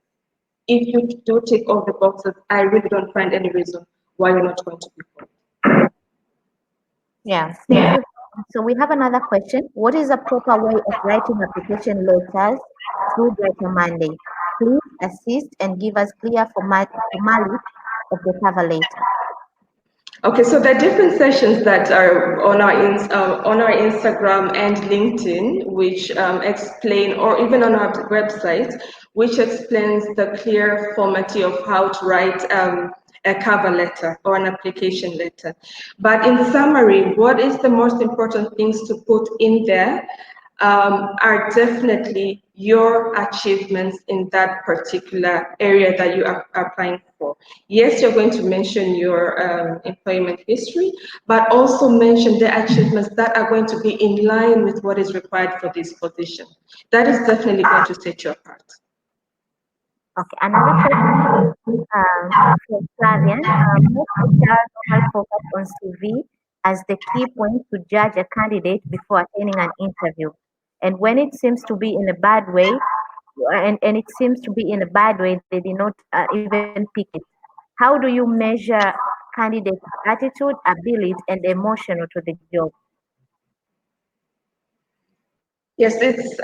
If you do tick all the boxes, I really don't find any reason why you're not going to be called. Yeah, thank you. So we have another question. What is the proper way of writing application letters through BrighterMonday? Please assist and give us clear formality of the cover letter. Okay, so there are different sessions that are on our Instagram and LinkedIn, which explain, or even on our website, which explains the clear format of how to write a cover letter or an application letter. But in summary, what is the most important things to put in there are definitely your achievements in that particular area that you are applying for. Yes, you're going to mention your employment history, but also mention the achievements that are going to be in line with what is required for this position. That is definitely going to set you apart. Okay, another question from Flavian. Most HR normally focus on CV as the key point to judge a candidate before attending an interview. And when it seems to be in a bad way, and it seems to be in a bad way, they did not even pick it. How do you measure candidates' attitude, ability, and emotional to the job? Yes, it's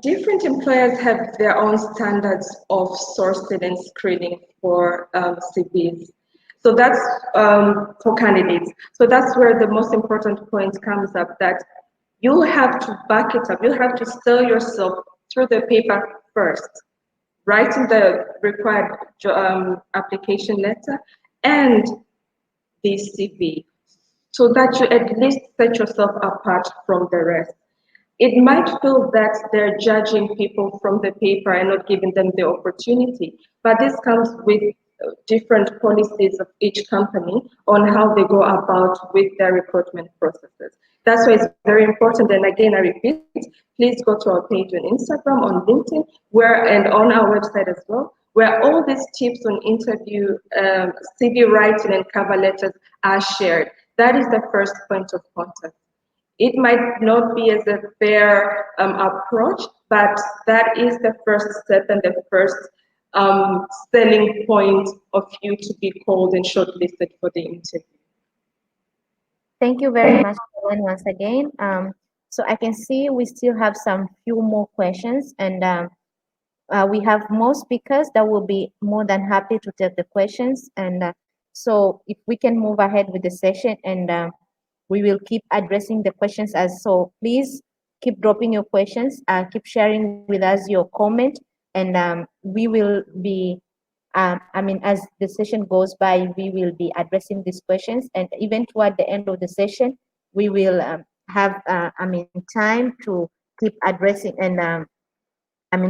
different employers have their own standards of sourcing and screening for CVs. So that's for candidates. So that's where the most important point comes up, that you have to back it up. You have to sell yourself through the paper first, writing the required application letter and the CV, so that you at least set yourself apart from the rest. It might feel that they're judging people from the paper and not giving them the opportunity, but this comes with different policies of each company on how they go about with their recruitment processes. That's why it's very important. And again, I repeat, please go to our page on Instagram, on LinkedIn, and on our website as well, where all these tips on interview, CV writing, and cover letters are shared. That is the first point of contact. It might not be as a fair approach, but that is the first step and the first selling point of you to be called and shortlisted for the interview. Thank you very much, Helen, once again. So I can see we still have some few more questions, and we have more speakers that will be more than happy to take the questions. And so if we can move ahead with the session, and we will keep addressing the questions as so. Please keep dropping your questions, keep sharing with us your comment, and we will be, as the session goes by, we will be addressing these questions, and even toward the end of the session, we will have, time to keep addressing and,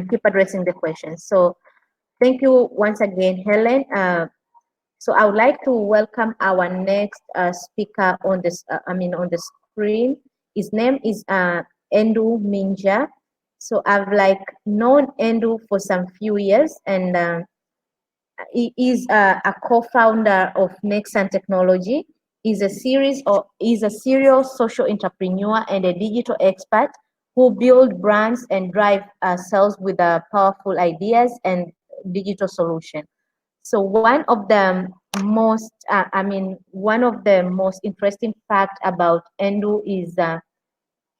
keep addressing the questions. So thank you once again, Helen. So I would like to welcome our next speaker on this. On the screen. His name is Endu Minja. So I've known Endu for some few years, and he is a co-founder of Nexan Technology. He's a serial social entrepreneur and a digital expert who build brands and drive sales with powerful ideas and digital solution. So one of the most interesting fact about Endu is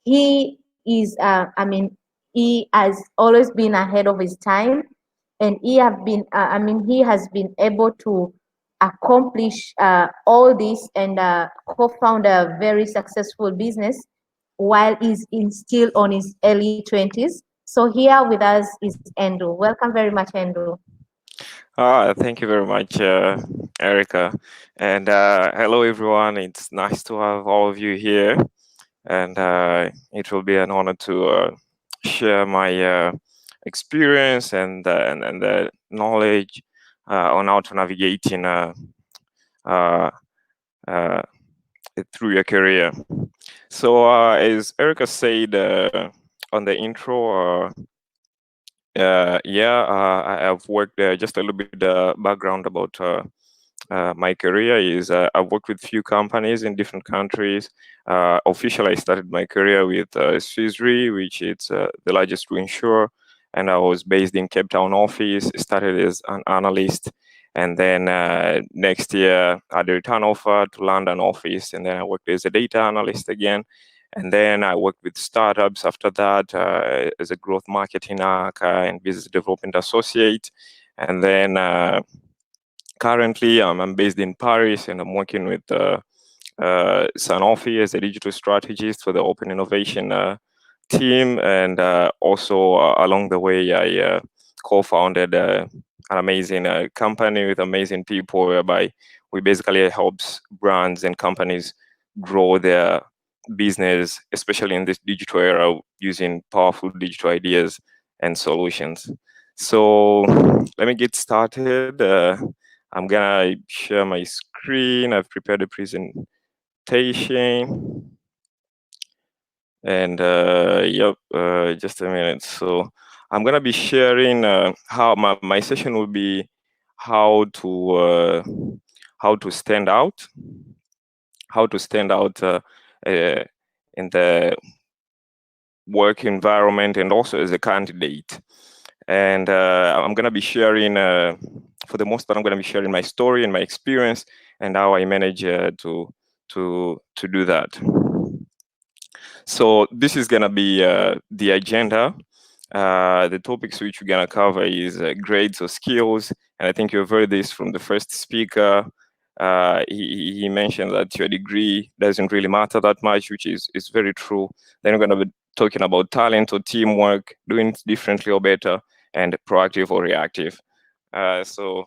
he is, he has always been ahead of his time, and he has been able to accomplish all this and co-found a very successful business while still on his early 20s. So here with us is Andrew. Welcome very much, Andrew. Thank you very much, Erica. And hello, everyone. It's nice to have all of you here. And it will be an honor to share my experience and the knowledge on how to navigate in through your career. So, as Erica said on the intro, I've worked just a little bit background about my career is I've worked with few companies in different countries. Officially, I started my career with Swiss Re, which is the largest reinsurer, and I was based in Cape Town office. Started as an analyst, and then next year I had a return offer to London office, and then I worked as a data analyst again. And then I worked with startups after that as a growth marketing and business development associate. And then currently I'm based in Paris, and I'm working with Sanofi as a digital strategist for the open innovation team. And also along the way, I co-founded an amazing company with amazing people, whereby we basically helps brands and companies grow their business, especially in this digital era, using powerful digital ideas and solutions. So let me get started. I'm gonna share my screen. I've prepared a presentation, and just a minute. So I'm gonna be sharing how my session will be how to stand out, in the work environment and also as a candidate. And I'm going to be sharing, for the most part, I'm going to be sharing my story and my experience and how I manage to do that. So this is going to be the agenda. The topics which we're going to cover is grades or skills. And I think you've heard this from the first speaker. He mentioned that your degree doesn't really matter that much, which is very true. Then we're going to be talking about talent or teamwork, doing it differently or better, and proactive or reactive. So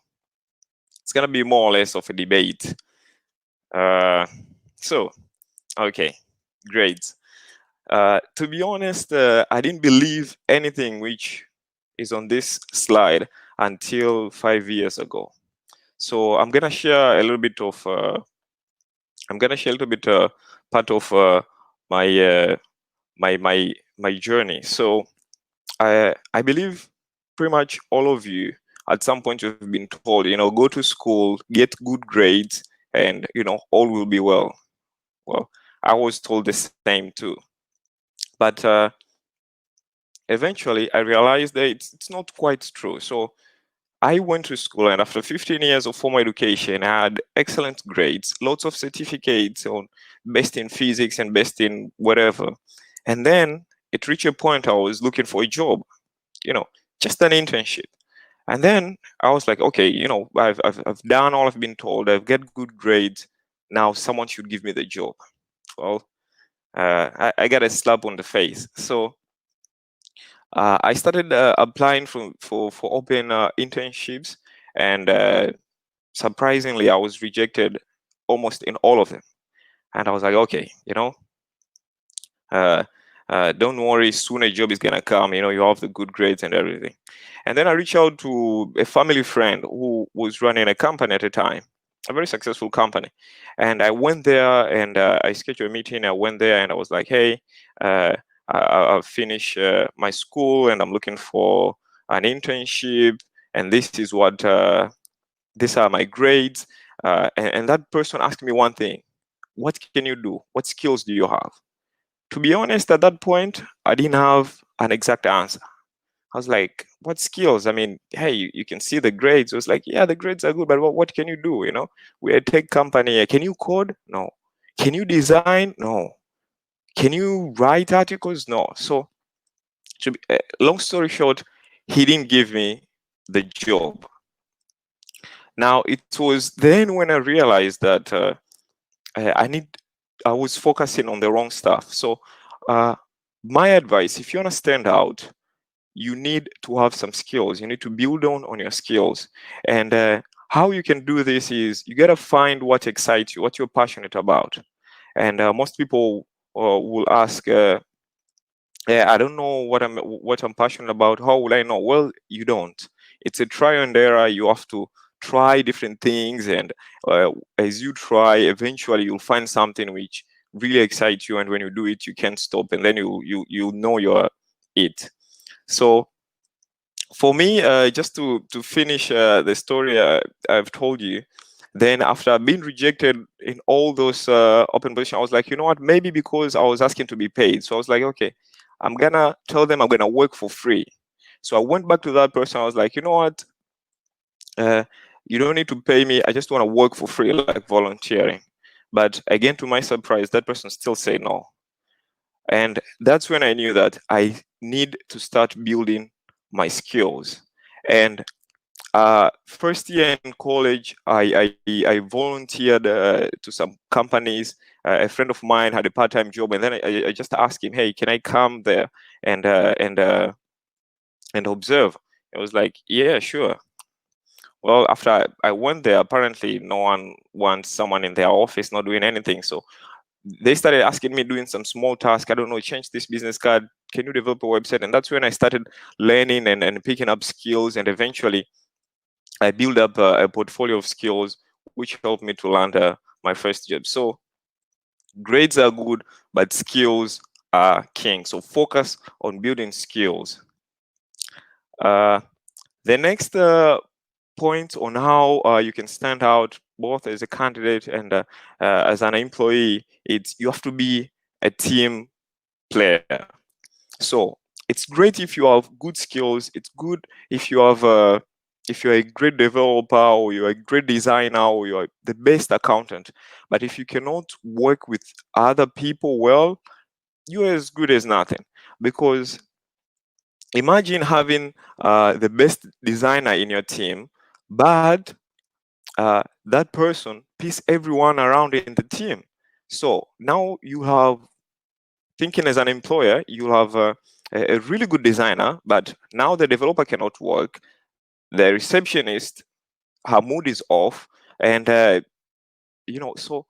it's going to be more or less of a debate. Okay, grades. To be honest, I didn't believe anything which is on this slide until 5 years ago. So I'm gonna share a little bit of part of my journey. So I believe pretty much all of you at some point you've been told, go to school, get good grades, and all will be well. Well, I was told the same too, but eventually I realized that it's not quite true. So I went to school, and after 15 years of formal education, I had excellent grades, lots of certificates on best in physics and best in whatever. And then it reached a point I was looking for a job, just an internship. And then I was like, okay, I've done all I've been told. I've got good grades. Now someone should give me the job. Well, I got a slap on the face. So I started applying for open internships, and surprisingly, I was rejected almost in all of them. And I was like, okay, don't worry, soon a job is gonna come. You have the good grades and everything. And then I reached out to a family friend who was running a company at the time, a very successful company. And I went there, and I scheduled a meeting. I went there, and I was like, hey, I've finished my school, and I'm looking for an internship, and this is what these are my grades. And that person asked me one thing: what can you do? What skills do you have? To be honest, at that point, I didn't have an exact answer. I was like, what skills? I mean, hey, you can see the grades. It was like, yeah, the grades are good, but what can you do? We're a tech company. Can you code? No. Can you design? No. Can you write articles? No. So, long story short, he didn't give me the job. Now, it was then when I realized that I was focusing on the wrong stuff. So my advice, if you want to stand out, you need to have some skills. You need to build on your skills. And how you can do this is you got to find what excites you, what you're passionate about. And most people will ask, yeah, I don't know what I'm passionate about. How will I know? Well, you don't. It's a trial and error. You have to try different things, and as you try, eventually you'll find something which really excites you, and when you do it, you can't stop, and then you know you're it. So for me, just to finish the story I've told you, then after being rejected in all those open positions, I was like, you know what? Maybe because I was asking to be paid, so I was like, okay, I'm gonna tell them I'm gonna work for free. So I went back to that person. I was like, you know what? You don't need to pay me. I just want to work for free, like volunteering. But again, to my surprise, that person still said no. And that's when I knew that I need to start building my skills. And first year in college, I volunteered to some companies. A friend of mine had a part-time job, and then I just asked him, "Hey, can I come there and observe?" I was like, "Yeah, sure." Well, after I went there, apparently no one wants someone in their office not doing anything. So they started asking me doing some small task. I don't know, change this business card. Can you develop a website? And that's when I started learning and picking up skills. And eventually I built up a portfolio of skills, which helped me to land my first job. So grades are good, but skills are king. So focus on building skills. The next point on how you can stand out both as a candidate and as an employee, it's you have to be a team player. So it's great if you have good skills. It's good if you have if you're a great developer, or you're a great designer, or you're the best accountant. But if you cannot work with other people well, you're as good as nothing. Because imagine having the best designer in your team, but that person piss everyone around in the team. So now you have, thinking as an employer, you have a really good designer, but now the developer cannot work. The receptionist, her mood is off, and so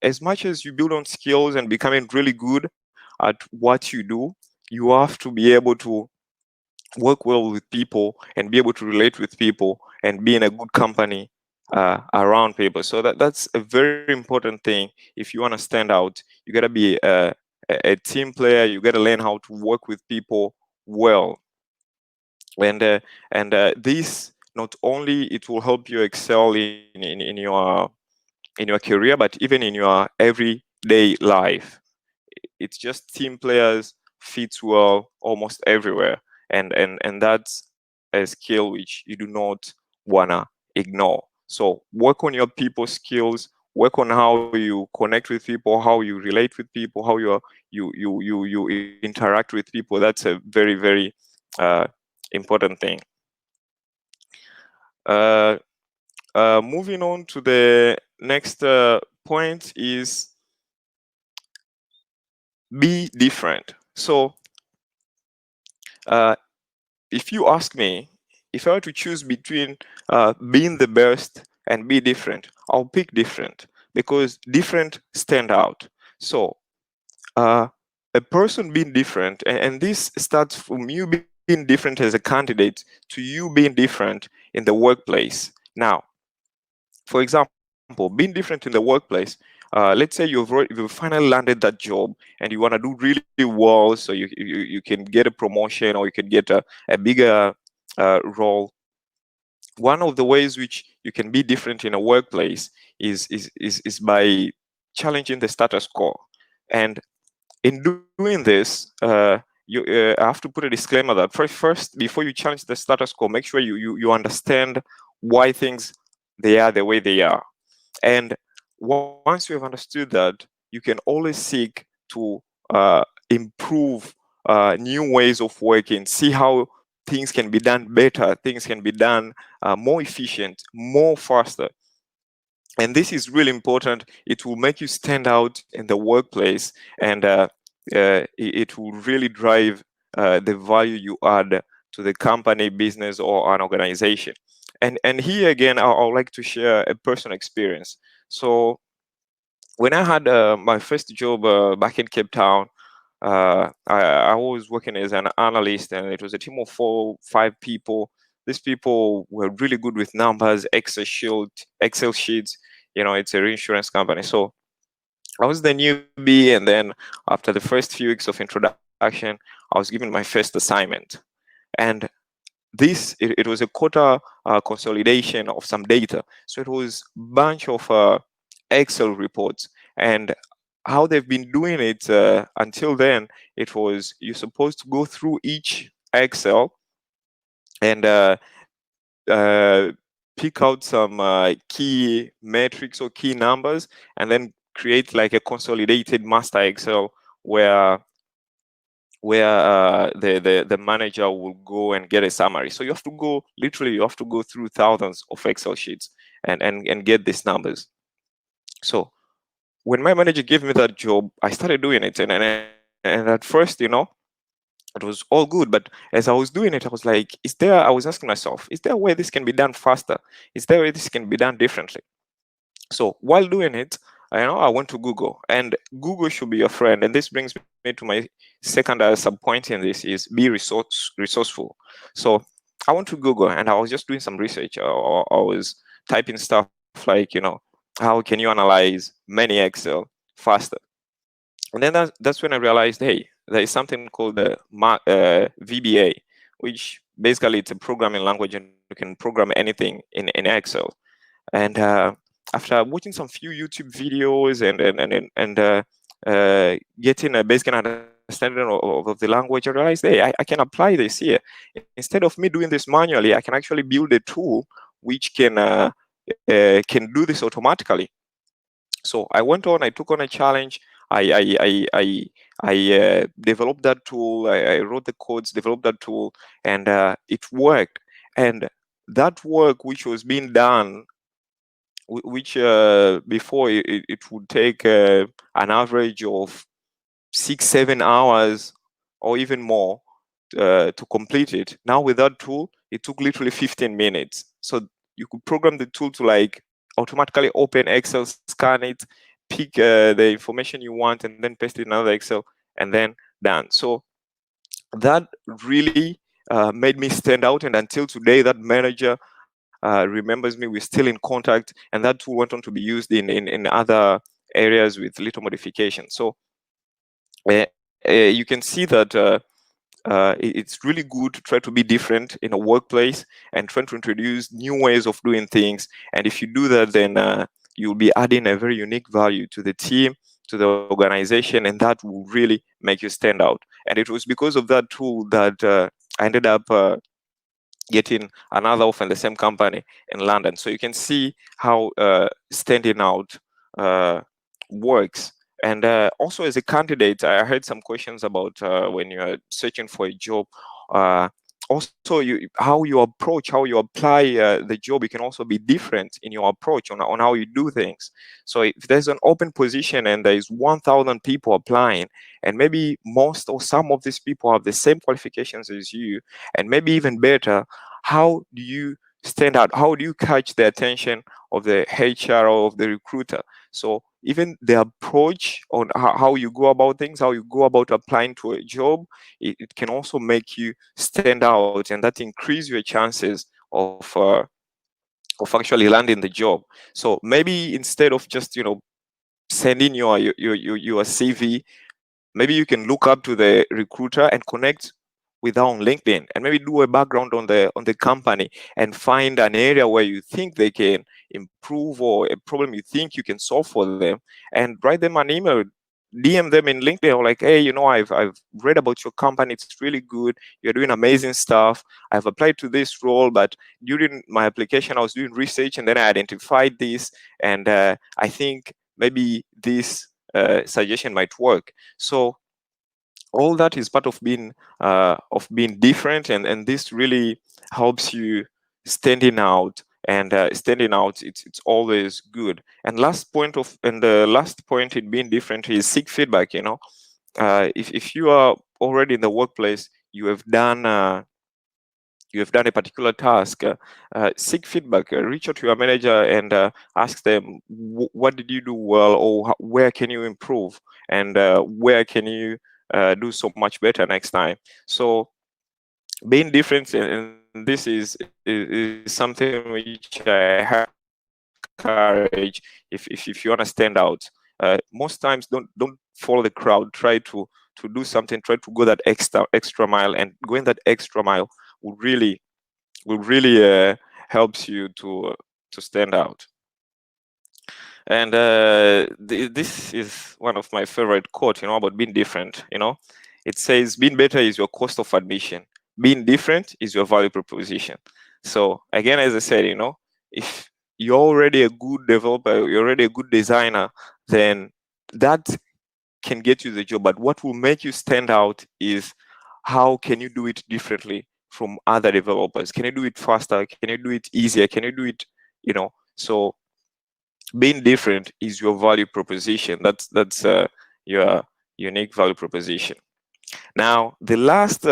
as much as you build on skills and becoming really good at what you do, you have to be able to work well with people and be able to relate with people and be in a good company around people. So that's a very important thing. If you want to stand out, you got to be a team player. You got to learn how to work with people well. And this, not only it will help you excel in your career, but even in your everyday life. It's just team players fits well almost everywhere, and that's a skill which you do not wanna ignore. So work on your people skills, work on how you connect with people, how you relate with people, how you interact with people. That's a very, very important thing. Moving on to the next point is be different. So if you ask me, if I were to choose between being the best and be different, I'll pick different, because different stand out. So a person being different, and this starts from you being different as a candidate to you being different in the workplace. Now, for example, being different in the workplace, let's say you've finally landed that job and you want to do really well, so you can get a promotion, or you can get a bigger role. One of the ways which you can be different in a workplace is by challenging the status quo. And in doing this, I have to put a disclaimer that first, before you challenge the status quo, make sure you understand why things they are the way they are. And once you have understood that, you can always seek to improve new ways of working, see how things can be done better, things can be done more efficient, more faster. And this is really important. It will make you stand out in the workplace, and it will really drive the value you add to the company, business, or an organization. And here again, I would like to share a personal experience. So when I had my first job back in Cape Town, I was working as an analyst, and it was a team of 4-5 people. These people were really good with numbers, Excel sheets. It's a reinsurance company. So I was the newbie, and then after the first few weeks of introduction, I was given my first assignment. And it was a quarter consolidation of some data. So it was a bunch of Excel reports. And how they've been doing it until then, it was you're supposed to go through each Excel and pick out some key metrics or key numbers, and then create like a consolidated master Excel where the manager will go and get a summary. So you have to go through thousands of Excel sheets and get these numbers. So when my manager gave me that job, I started doing it, and at first, it was all good. But as I was doing it, I was like, I was asking myself, is there a way this can be done faster? Is there a way this can be done differently? So while doing it, I went to Google, and Google should be your friend. And this brings me to my second sub-point in this is be resourceful. So I went to Google, and I was just doing some research. I was typing stuff like, how can you analyze many Excel faster? And then that's when I realized, hey, there is something called the VBA, which basically it's a programming language, and you can program anything in Excel. And after watching some few YouTube videos and getting a basic understanding of the language, I realized, hey, I can apply this here. Instead of me doing this manually, I can actually build a tool which can do this automatically. So I went on, I took on a challenge. I developed that tool. I wrote the codes, developed that tool, and it worked. And that work which was being done, which before it would take an average of 6-7 hours or even more to complete it. Now with that tool, it took literally 15 minutes. So you could program the tool to like automatically open Excel, scan it, pick the information you want, and then paste it in another Excel, and then done. So that really made me stand out. And until today, that manager remembers me. We're still in contact, and that tool went on to be used in other areas with little modification. So you can see that it's really good to try to be different in a workplace and trying to introduce new ways of doing things. And if you do that, then you'll be adding a very unique value to the team, to the organization, and that will really make you stand out. And it was because of that tool that I ended up getting another offer in the same company in London. So you can see how standing out works. And also as a candidate, I heard some questions about when you're searching for a job. Also, how you approach, how you apply the job, it can also be different in your approach on how you do things. So if there's an open position and there is 1,000 people applying, and maybe most or some of these people have the same qualifications as you, and maybe even better, how do you stand out? How do you catch the attention of the HR or of the recruiter? So even the approach on how you go about things, how you go about applying to a job, it can also make you stand out, and that increase your chances of actually landing the job. So maybe instead of just sending your CV, maybe you can look up to the recruiter and connect with her on LinkedIn, and maybe do a background on the company and find an area where you think they can improve or a problem you think you can solve for them, and write them an email, DM them in LinkedIn, or like, hey, I've read about your company, it's really good, you're doing amazing stuff, I've applied to this role, but during my application I was doing research and then I identified this, and I think maybe this suggestion might work. So all that is part of being different, and this really helps you standing out. And standing out, it's always good. And the last point in being different is seek feedback. if you are already in the workplace, you have done a particular task, seek feedback, reach out to your manager and ask them what did you do well, or where can you improve, and where can you do so much better next time. So being different, and this is something which I highly encourage if you want to stand out. Most times don't follow the crowd. Try to do something. Try to go that extra mile, and going that extra mile will really helps you to stand out. And this is one of my favorite quotes, about being different. It says, being better is your cost of admission. Being different is your value proposition. So again, as I said, if you're already a good developer, you're already a good designer, then that can get you the job. But what will make you stand out is how can you do it differently from other developers? Can you do it faster? Can you do it easier? Can you do it, so being different is your value proposition. That's your unique value proposition. Now, the last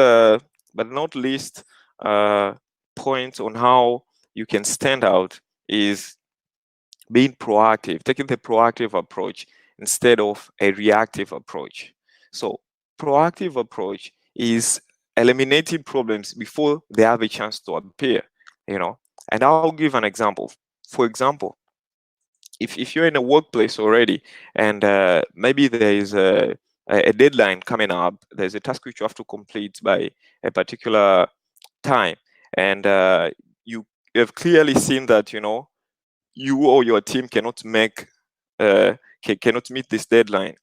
but not least point on how you can stand out is being proactive, taking the proactive approach instead of a reactive approach. So proactive approach is eliminating problems before they have a chance to appear, and I'll give an example. For example, if you're in a workplace already and maybe there is a deadline coming up, there's a task which you have to complete by a particular time, and you have clearly seen that you or your team cannot cannot meet this deadline.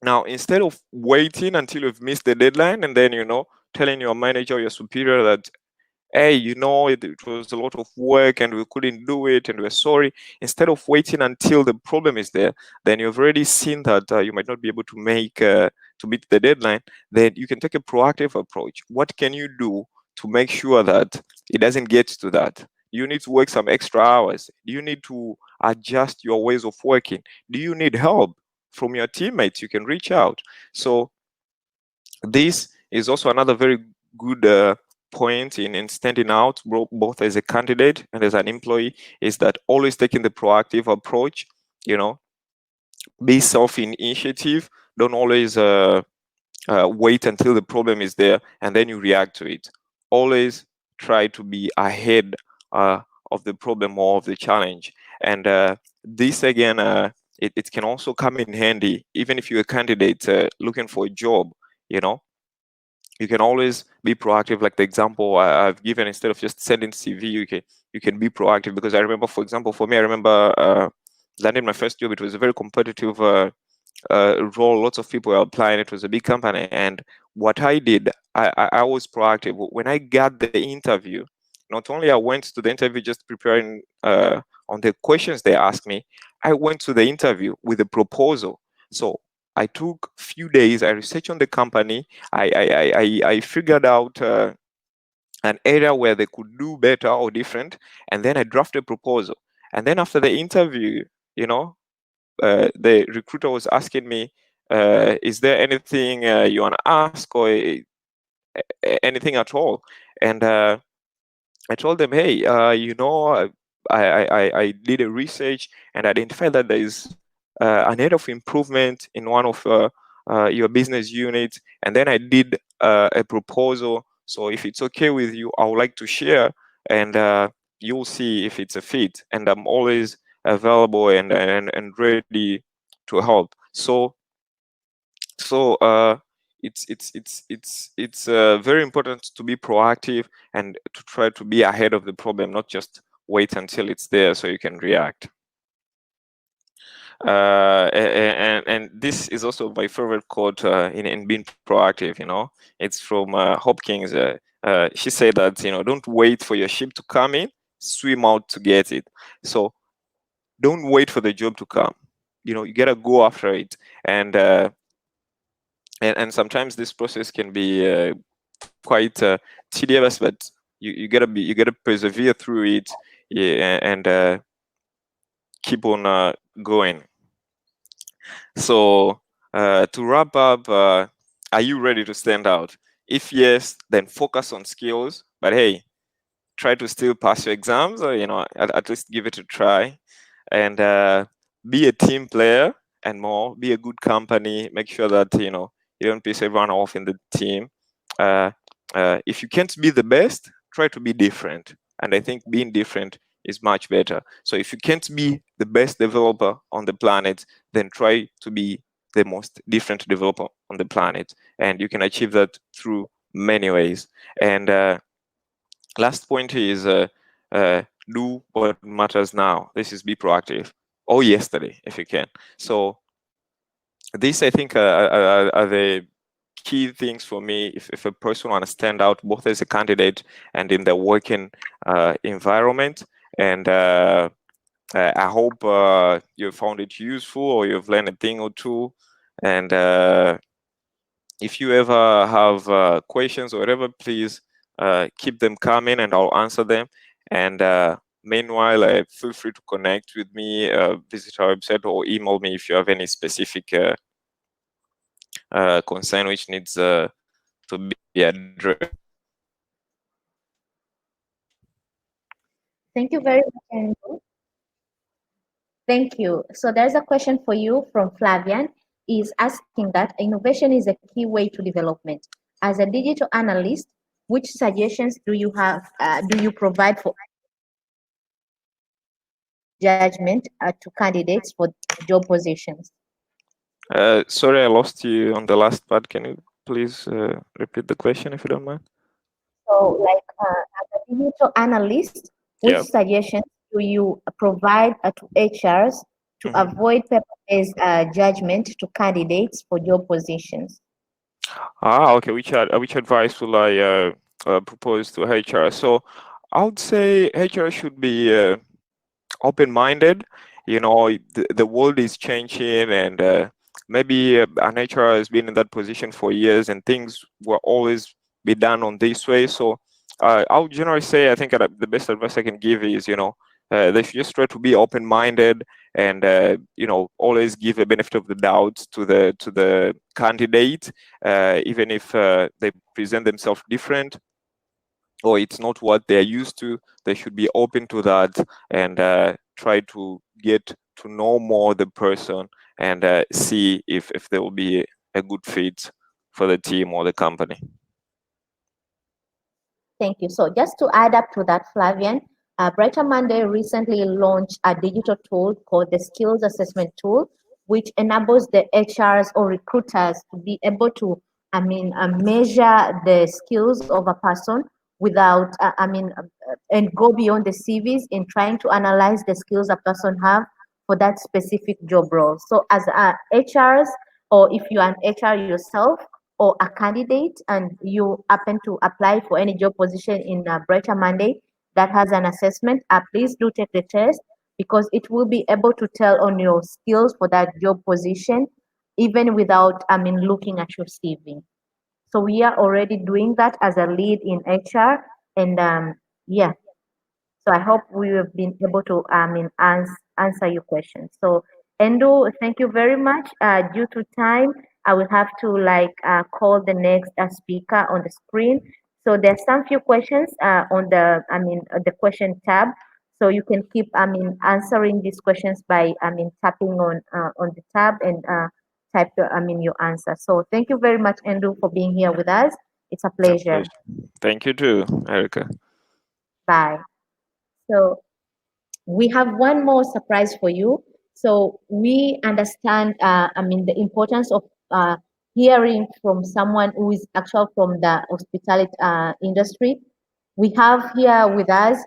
Now, instead of waiting until you've missed the deadline and then telling your manager or your superior that, hey, it was a lot of work and we couldn't do it and we're sorry, instead of waiting until the problem is there, then you've already seen that you might not be able to meet the deadline, then you can take a proactive approach. What can you do to make sure that it doesn't get to that? You need to work some extra hours. Do you need to adjust your ways of working? Do you need help from your teammates? You can reach out. So this is also another very good point in standing out, both as a candidate and as an employee, is that always taking the proactive approach. Be self-initiative. Don't always wait until the problem is there and then you react to it. Always try to be ahead of the problem or of the challenge. And this again, it can also come in handy, even if you're a candidate looking for a job. You can always be proactive. Like the example I've given, instead of just sending CV, you can be proactive. Because I remember, for example, for me, I remember landing my first job. It was a very competitive role. Lots of people were applying. It was a big company, and what I did, I was proactive. When I got the interview, not only I went to the interview just preparing on the questions they asked me, I went to the interview with a proposal. So I took a few days. I researched on the company. I figured out an area where they could do better or different, and then I drafted a proposal. And then after the interview, the recruiter was asking me, is there anything you want to ask, or anything at all? And I told them, hey, I did a research and identified that there is an area of improvement in one of your business units, and then I did a proposal. So if it's okay with you, I would like to share, and you'll see if it's a fit. And I'm always available and ready to help. So it's very important to be proactive and to try to be ahead of the problem, not just wait until it's there so you can react. And this is also my favorite quote in being proactive. It's from Hopkins. She said that don't wait for your ship to come in, swim out to get it. So don't wait for the job to come. You gotta go after it. And sometimes this process can be quite tedious, but you gotta persevere through it, and keep on going. So To wrap up, are you ready to stand out? If yes, then focus on skills. But hey, try to still pass your exams, or at least give it a try. And be a team player, and more, be a good company. Make sure that you don't piss everyone off in the team. If you can't be the best, try to be different. And I think being different is much better. So if you can't be the best developer on the planet, then try to be the most different developer on the planet. And you can achieve that through many ways. And last point is do what matters now. This is be proactive, or yesterday if you can. So these, I think, are the key things for me if a person want to stand out both as a candidate and in the working environment. And I hope you found it useful, or you've learned a thing or two. And if you ever have questions or whatever, please keep them coming and I'll answer them. And meanwhile, feel free to connect with me, visit our website, or email me if you have any specific concern which needs to be addressed. Thank you very much, Andrew. Thank you. So there's a question for you from Flavian. Is asking that innovation is a key way to development. As a digital analyst, which suggestions do you have? Do you provide for judgment to candidates for job positions? Sorry, I lost you on the last part. Can you please repeat the question if you don't mind? So, like as a digital analyst, which Yeah. suggestions do you provide to HRs to avoid paper-based judgment to candidates for job positions? Okay. Which advice will I propose to HR? So I would say HR should be open-minded. The world is changing, and maybe an HR has been in that position for years, and things will always be done on this way. So I would generally say, I think the best advice I can give is, they should just try to be open-minded, and always give a benefit of the doubt to the candidate, even if they present themselves different, or it's not what they're used to. They should be open to that, and try to get to know more the person, and see if there will be a good fit for the team or the company. Thank you. So just to add up to that, Flavian, Brighter Monday recently launched a digital tool called the Skills Assessment Tool, which enables the HRs or recruiters to be able to, measure the skills of a person without, and go beyond the CVs in trying to analyze the skills a person have for that specific job role. So as HRs, or if you are an HR yourself, or a candidate and you happen to apply for any job position in Brighter Monday that has an assessment, please do take the test, because it will be able to tell on your skills for that job position, even without, looking at your CV. So we are already doing that as a lead in HR, and yeah. So I hope we have been able to, answer your questions. So Endo, thank you very much. Due to time, I will have to call the next speaker on the screen. So there's some few questions on the question tab. So you can keep, answering these questions by, tapping on the tab and type your answer. So thank you very much, Endo, for being here with us. It's a It's a pleasure. pleasure. Thank you too, Erica. Bye. So we have one more surprise for you. So we understand, the importance of hearing from someone who is actual from the hospitality industry. We have here with us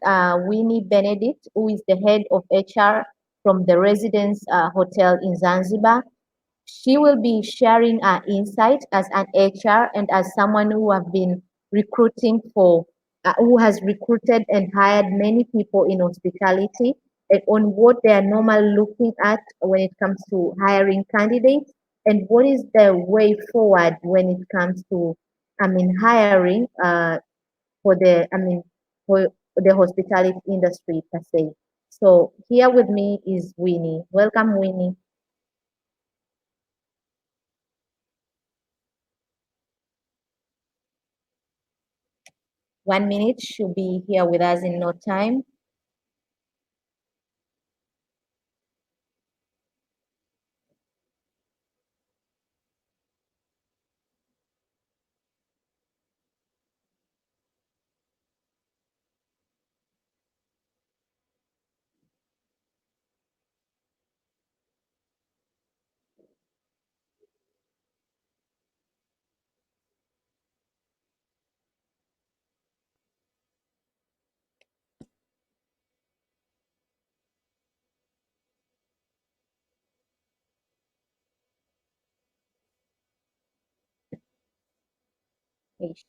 Winnie Benedict, who is the head of HR from the Residence Hotel in Zanzibar. She will be sharing her insight as an HR and as someone who have been recruiting for, who has recruited and hired many people in hospitality, and on what they are normally looking at when it comes to hiring candidates, and what is the way forward when it comes to, hiring for the, for the hospitality industry per se. So here with me is Winnie. Welcome, Winnie. 1 minute, should be here with us in no time.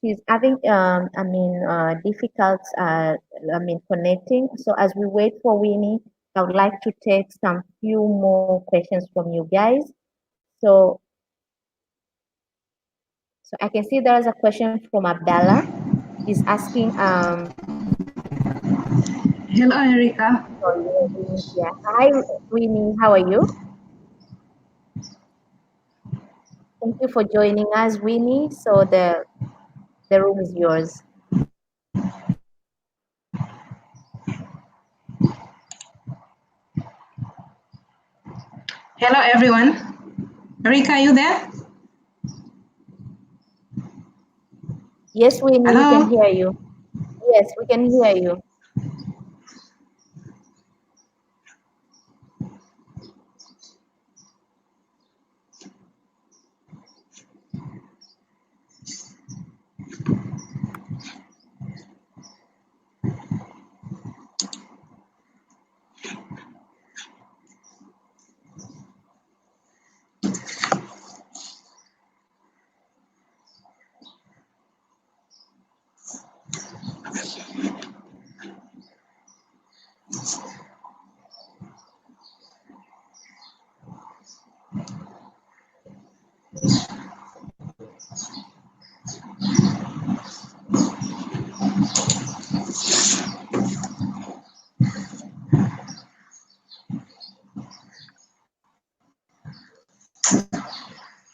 She's having difficult connecting. So as we wait for Winnie, I would like to take some few more questions from you guys. So I can see there is a question from Abdallah. He's asking Hello, Erica. yeah. Hi Winnie, how are you? Thank you for joining us, Winnie. So the room is yours. Hello, everyone. Erica, are you there? Yes, Winnie, we Hello? can hear you. Yes, we can hear you.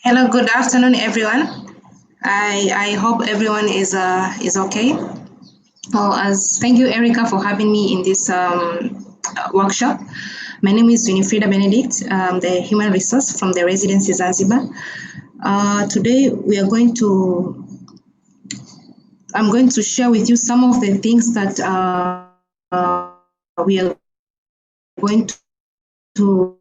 Hello, good afternoon, everyone. I hope everyone is okay. Thank you, Erica, for having me in this workshop. My name is Winifrida Benedict, the human resource from the residency Zanzibar. Today we are I'm going to share with you some of the things that we are going to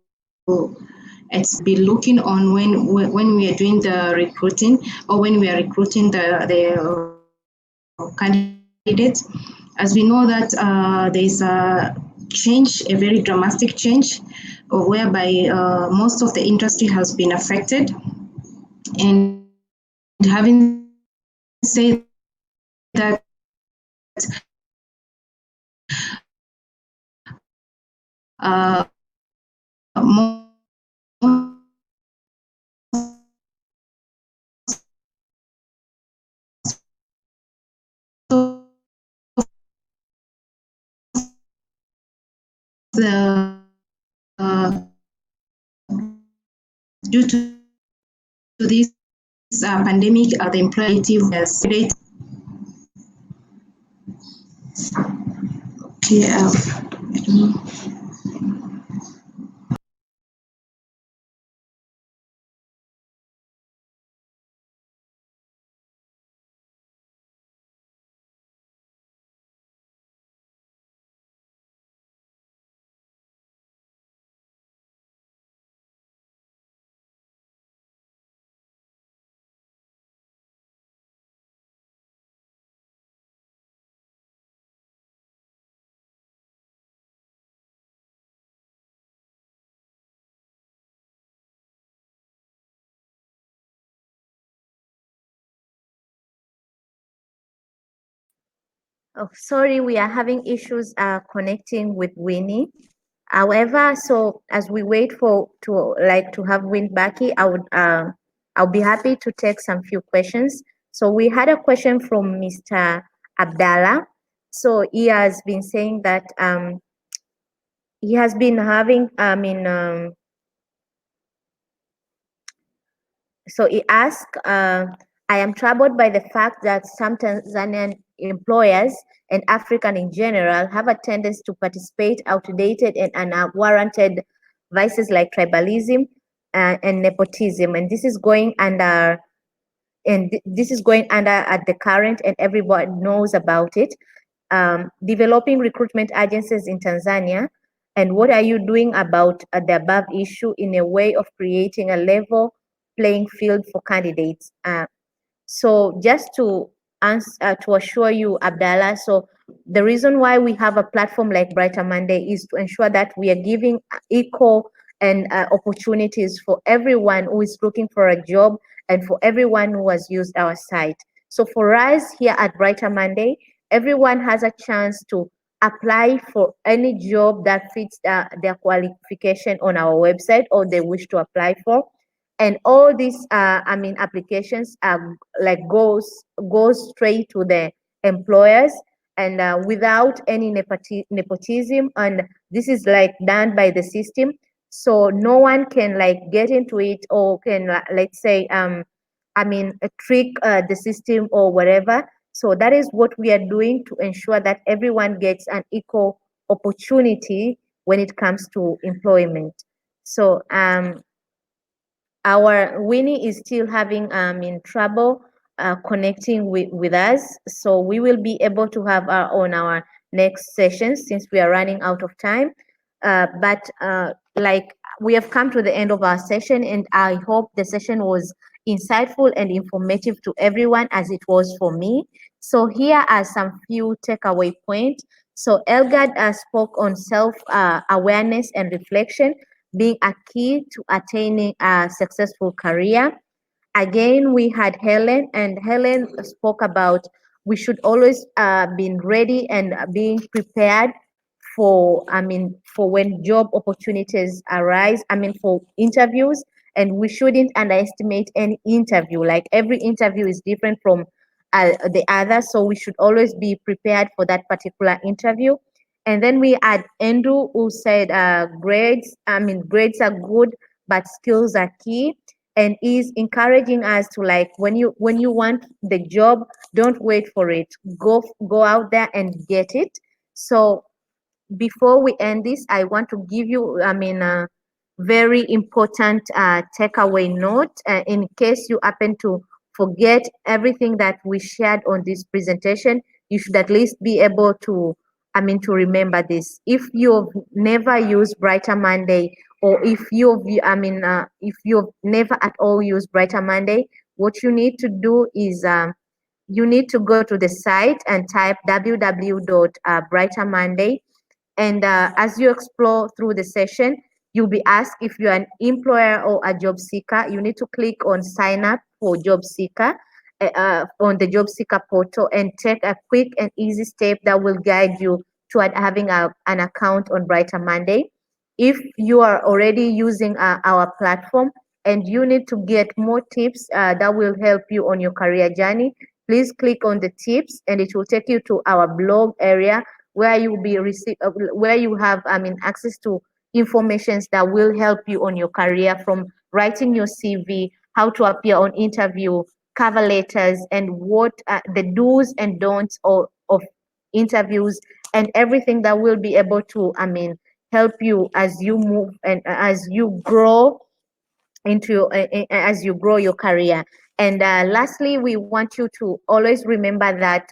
be looking on when we are doing the recruiting, or when we are recruiting the candidates. As we know that there is a change, a very dramatic change, whereby most of the industry has been affected. And having said that, most of the due to this pandemic, the employee was rate. Okay, I don't know. Oh, sorry, we are having issues connecting with Winnie. However, so as we wait to have Win Baki, I'll be happy to take some few questions. So we had a question from Mr. Abdallah. So he has been saying that he has been having so he asked, I am troubled by the fact that some Tanzanian employers and African in general have a tendency to participate outdated and unwarranted vices like tribalism and nepotism, and this is going under at the current, and everybody knows about it. Developing recruitment agencies in Tanzania, and what are you doing about the above issue in a way of creating a level playing field for candidates? So just to answer, to assure you, Abdallah, so the reason why we have a platform like Brighter Monday is to ensure that we are giving equal and opportunities for everyone who is looking for a job and for everyone who has used our site. So for us here at Brighter Monday, everyone has a chance to apply for any job that fits their qualification on our website or they wish to apply for. And all these applications like goes straight to the employers, and without any nepotism, and this is like done by the system, so no one can like get into it or can let's say trick the system or whatever. So that is what we are doing to ensure that everyone gets an equal opportunity when it comes to employment. So our Winnie is still having in trouble connecting with us, so we will be able to have on our next session since we are running out of time. But like we have come to the end of our session, and I hope the session was insightful and informative to everyone as it was for me. So here are some few takeaway points. So Elgad spoke on self-awareness and reflection being a key to attaining a successful career. Again, we had Helen, and Helen spoke about we should always be ready and being prepared for when job opportunities arise, for interviews, and we shouldn't underestimate any interview. Like every interview is different from the other, so we should always be prepared for that particular interview. And then we had Andrew, who said grades are good, but skills are key, and is encouraging us to like when you want the job, don't wait for it, go out there and get it. So before we end this, I want to give you a very important takeaway note in case you happen to forget everything that we shared on this presentation. You should at least be able to remember this. If you've never used Brighter Monday, or if you've never at all used Brighter Monday, what you need to do is you need to go to the site and type www.brightermonday. And as you explore through the session, you'll be asked if you're an employer or a job seeker. You need to click on sign up for job seeker on the job seeker portal and take a quick and easy step that will guide you toward having an account on Brighter Monday. If you are already using our platform and you need to get more tips that will help you on your career journey, please click on the tips and it will take you to our blog area where you will be where you have access to informations that will help you on your career, from writing your CV, how to appear on interview, cover letters, and what the do's and don'ts of interviews, and everything that will be able to help you as you move and as you grow as you grow your career. And lastly, we want you to always remember that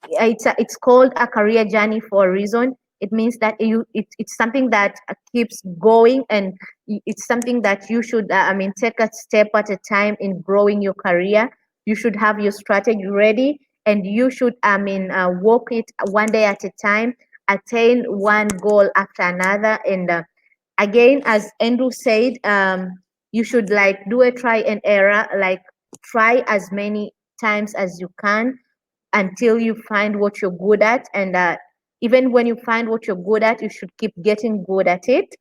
it's called a career journey for a reason. It means that it's something that keeps going, and it's something that you should take a step at a time in growing your career. You should have your strategy ready, and you should walk it one day at a time, attain one goal after another. And again, as Andrew said, you should like do a try and error, like try as many times as you can until you find what you're good at. And even when you find what you're good at, you should keep getting good at it.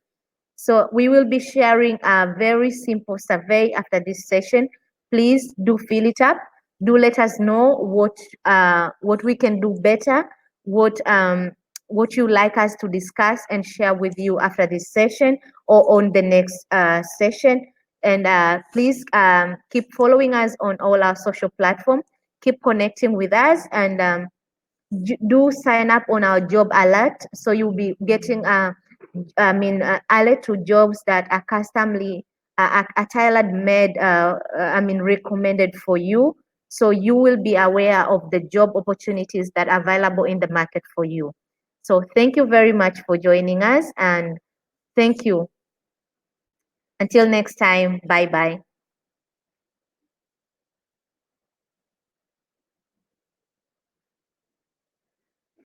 So we will be sharing a very simple survey after this session. Please do fill it up. Do let us know what we can do better, what you like us to discuss and share with you after this session or on the next session. And please keep following us on all our social platforms. keep connecting with us, and do sign up on our job alert, so you'll be getting alert to jobs that are customly are tailored made, recommended for you, so you will be aware of the job opportunities that are available in the market for you. So thank you very much for joining us, and thank you. Until next time, bye bye.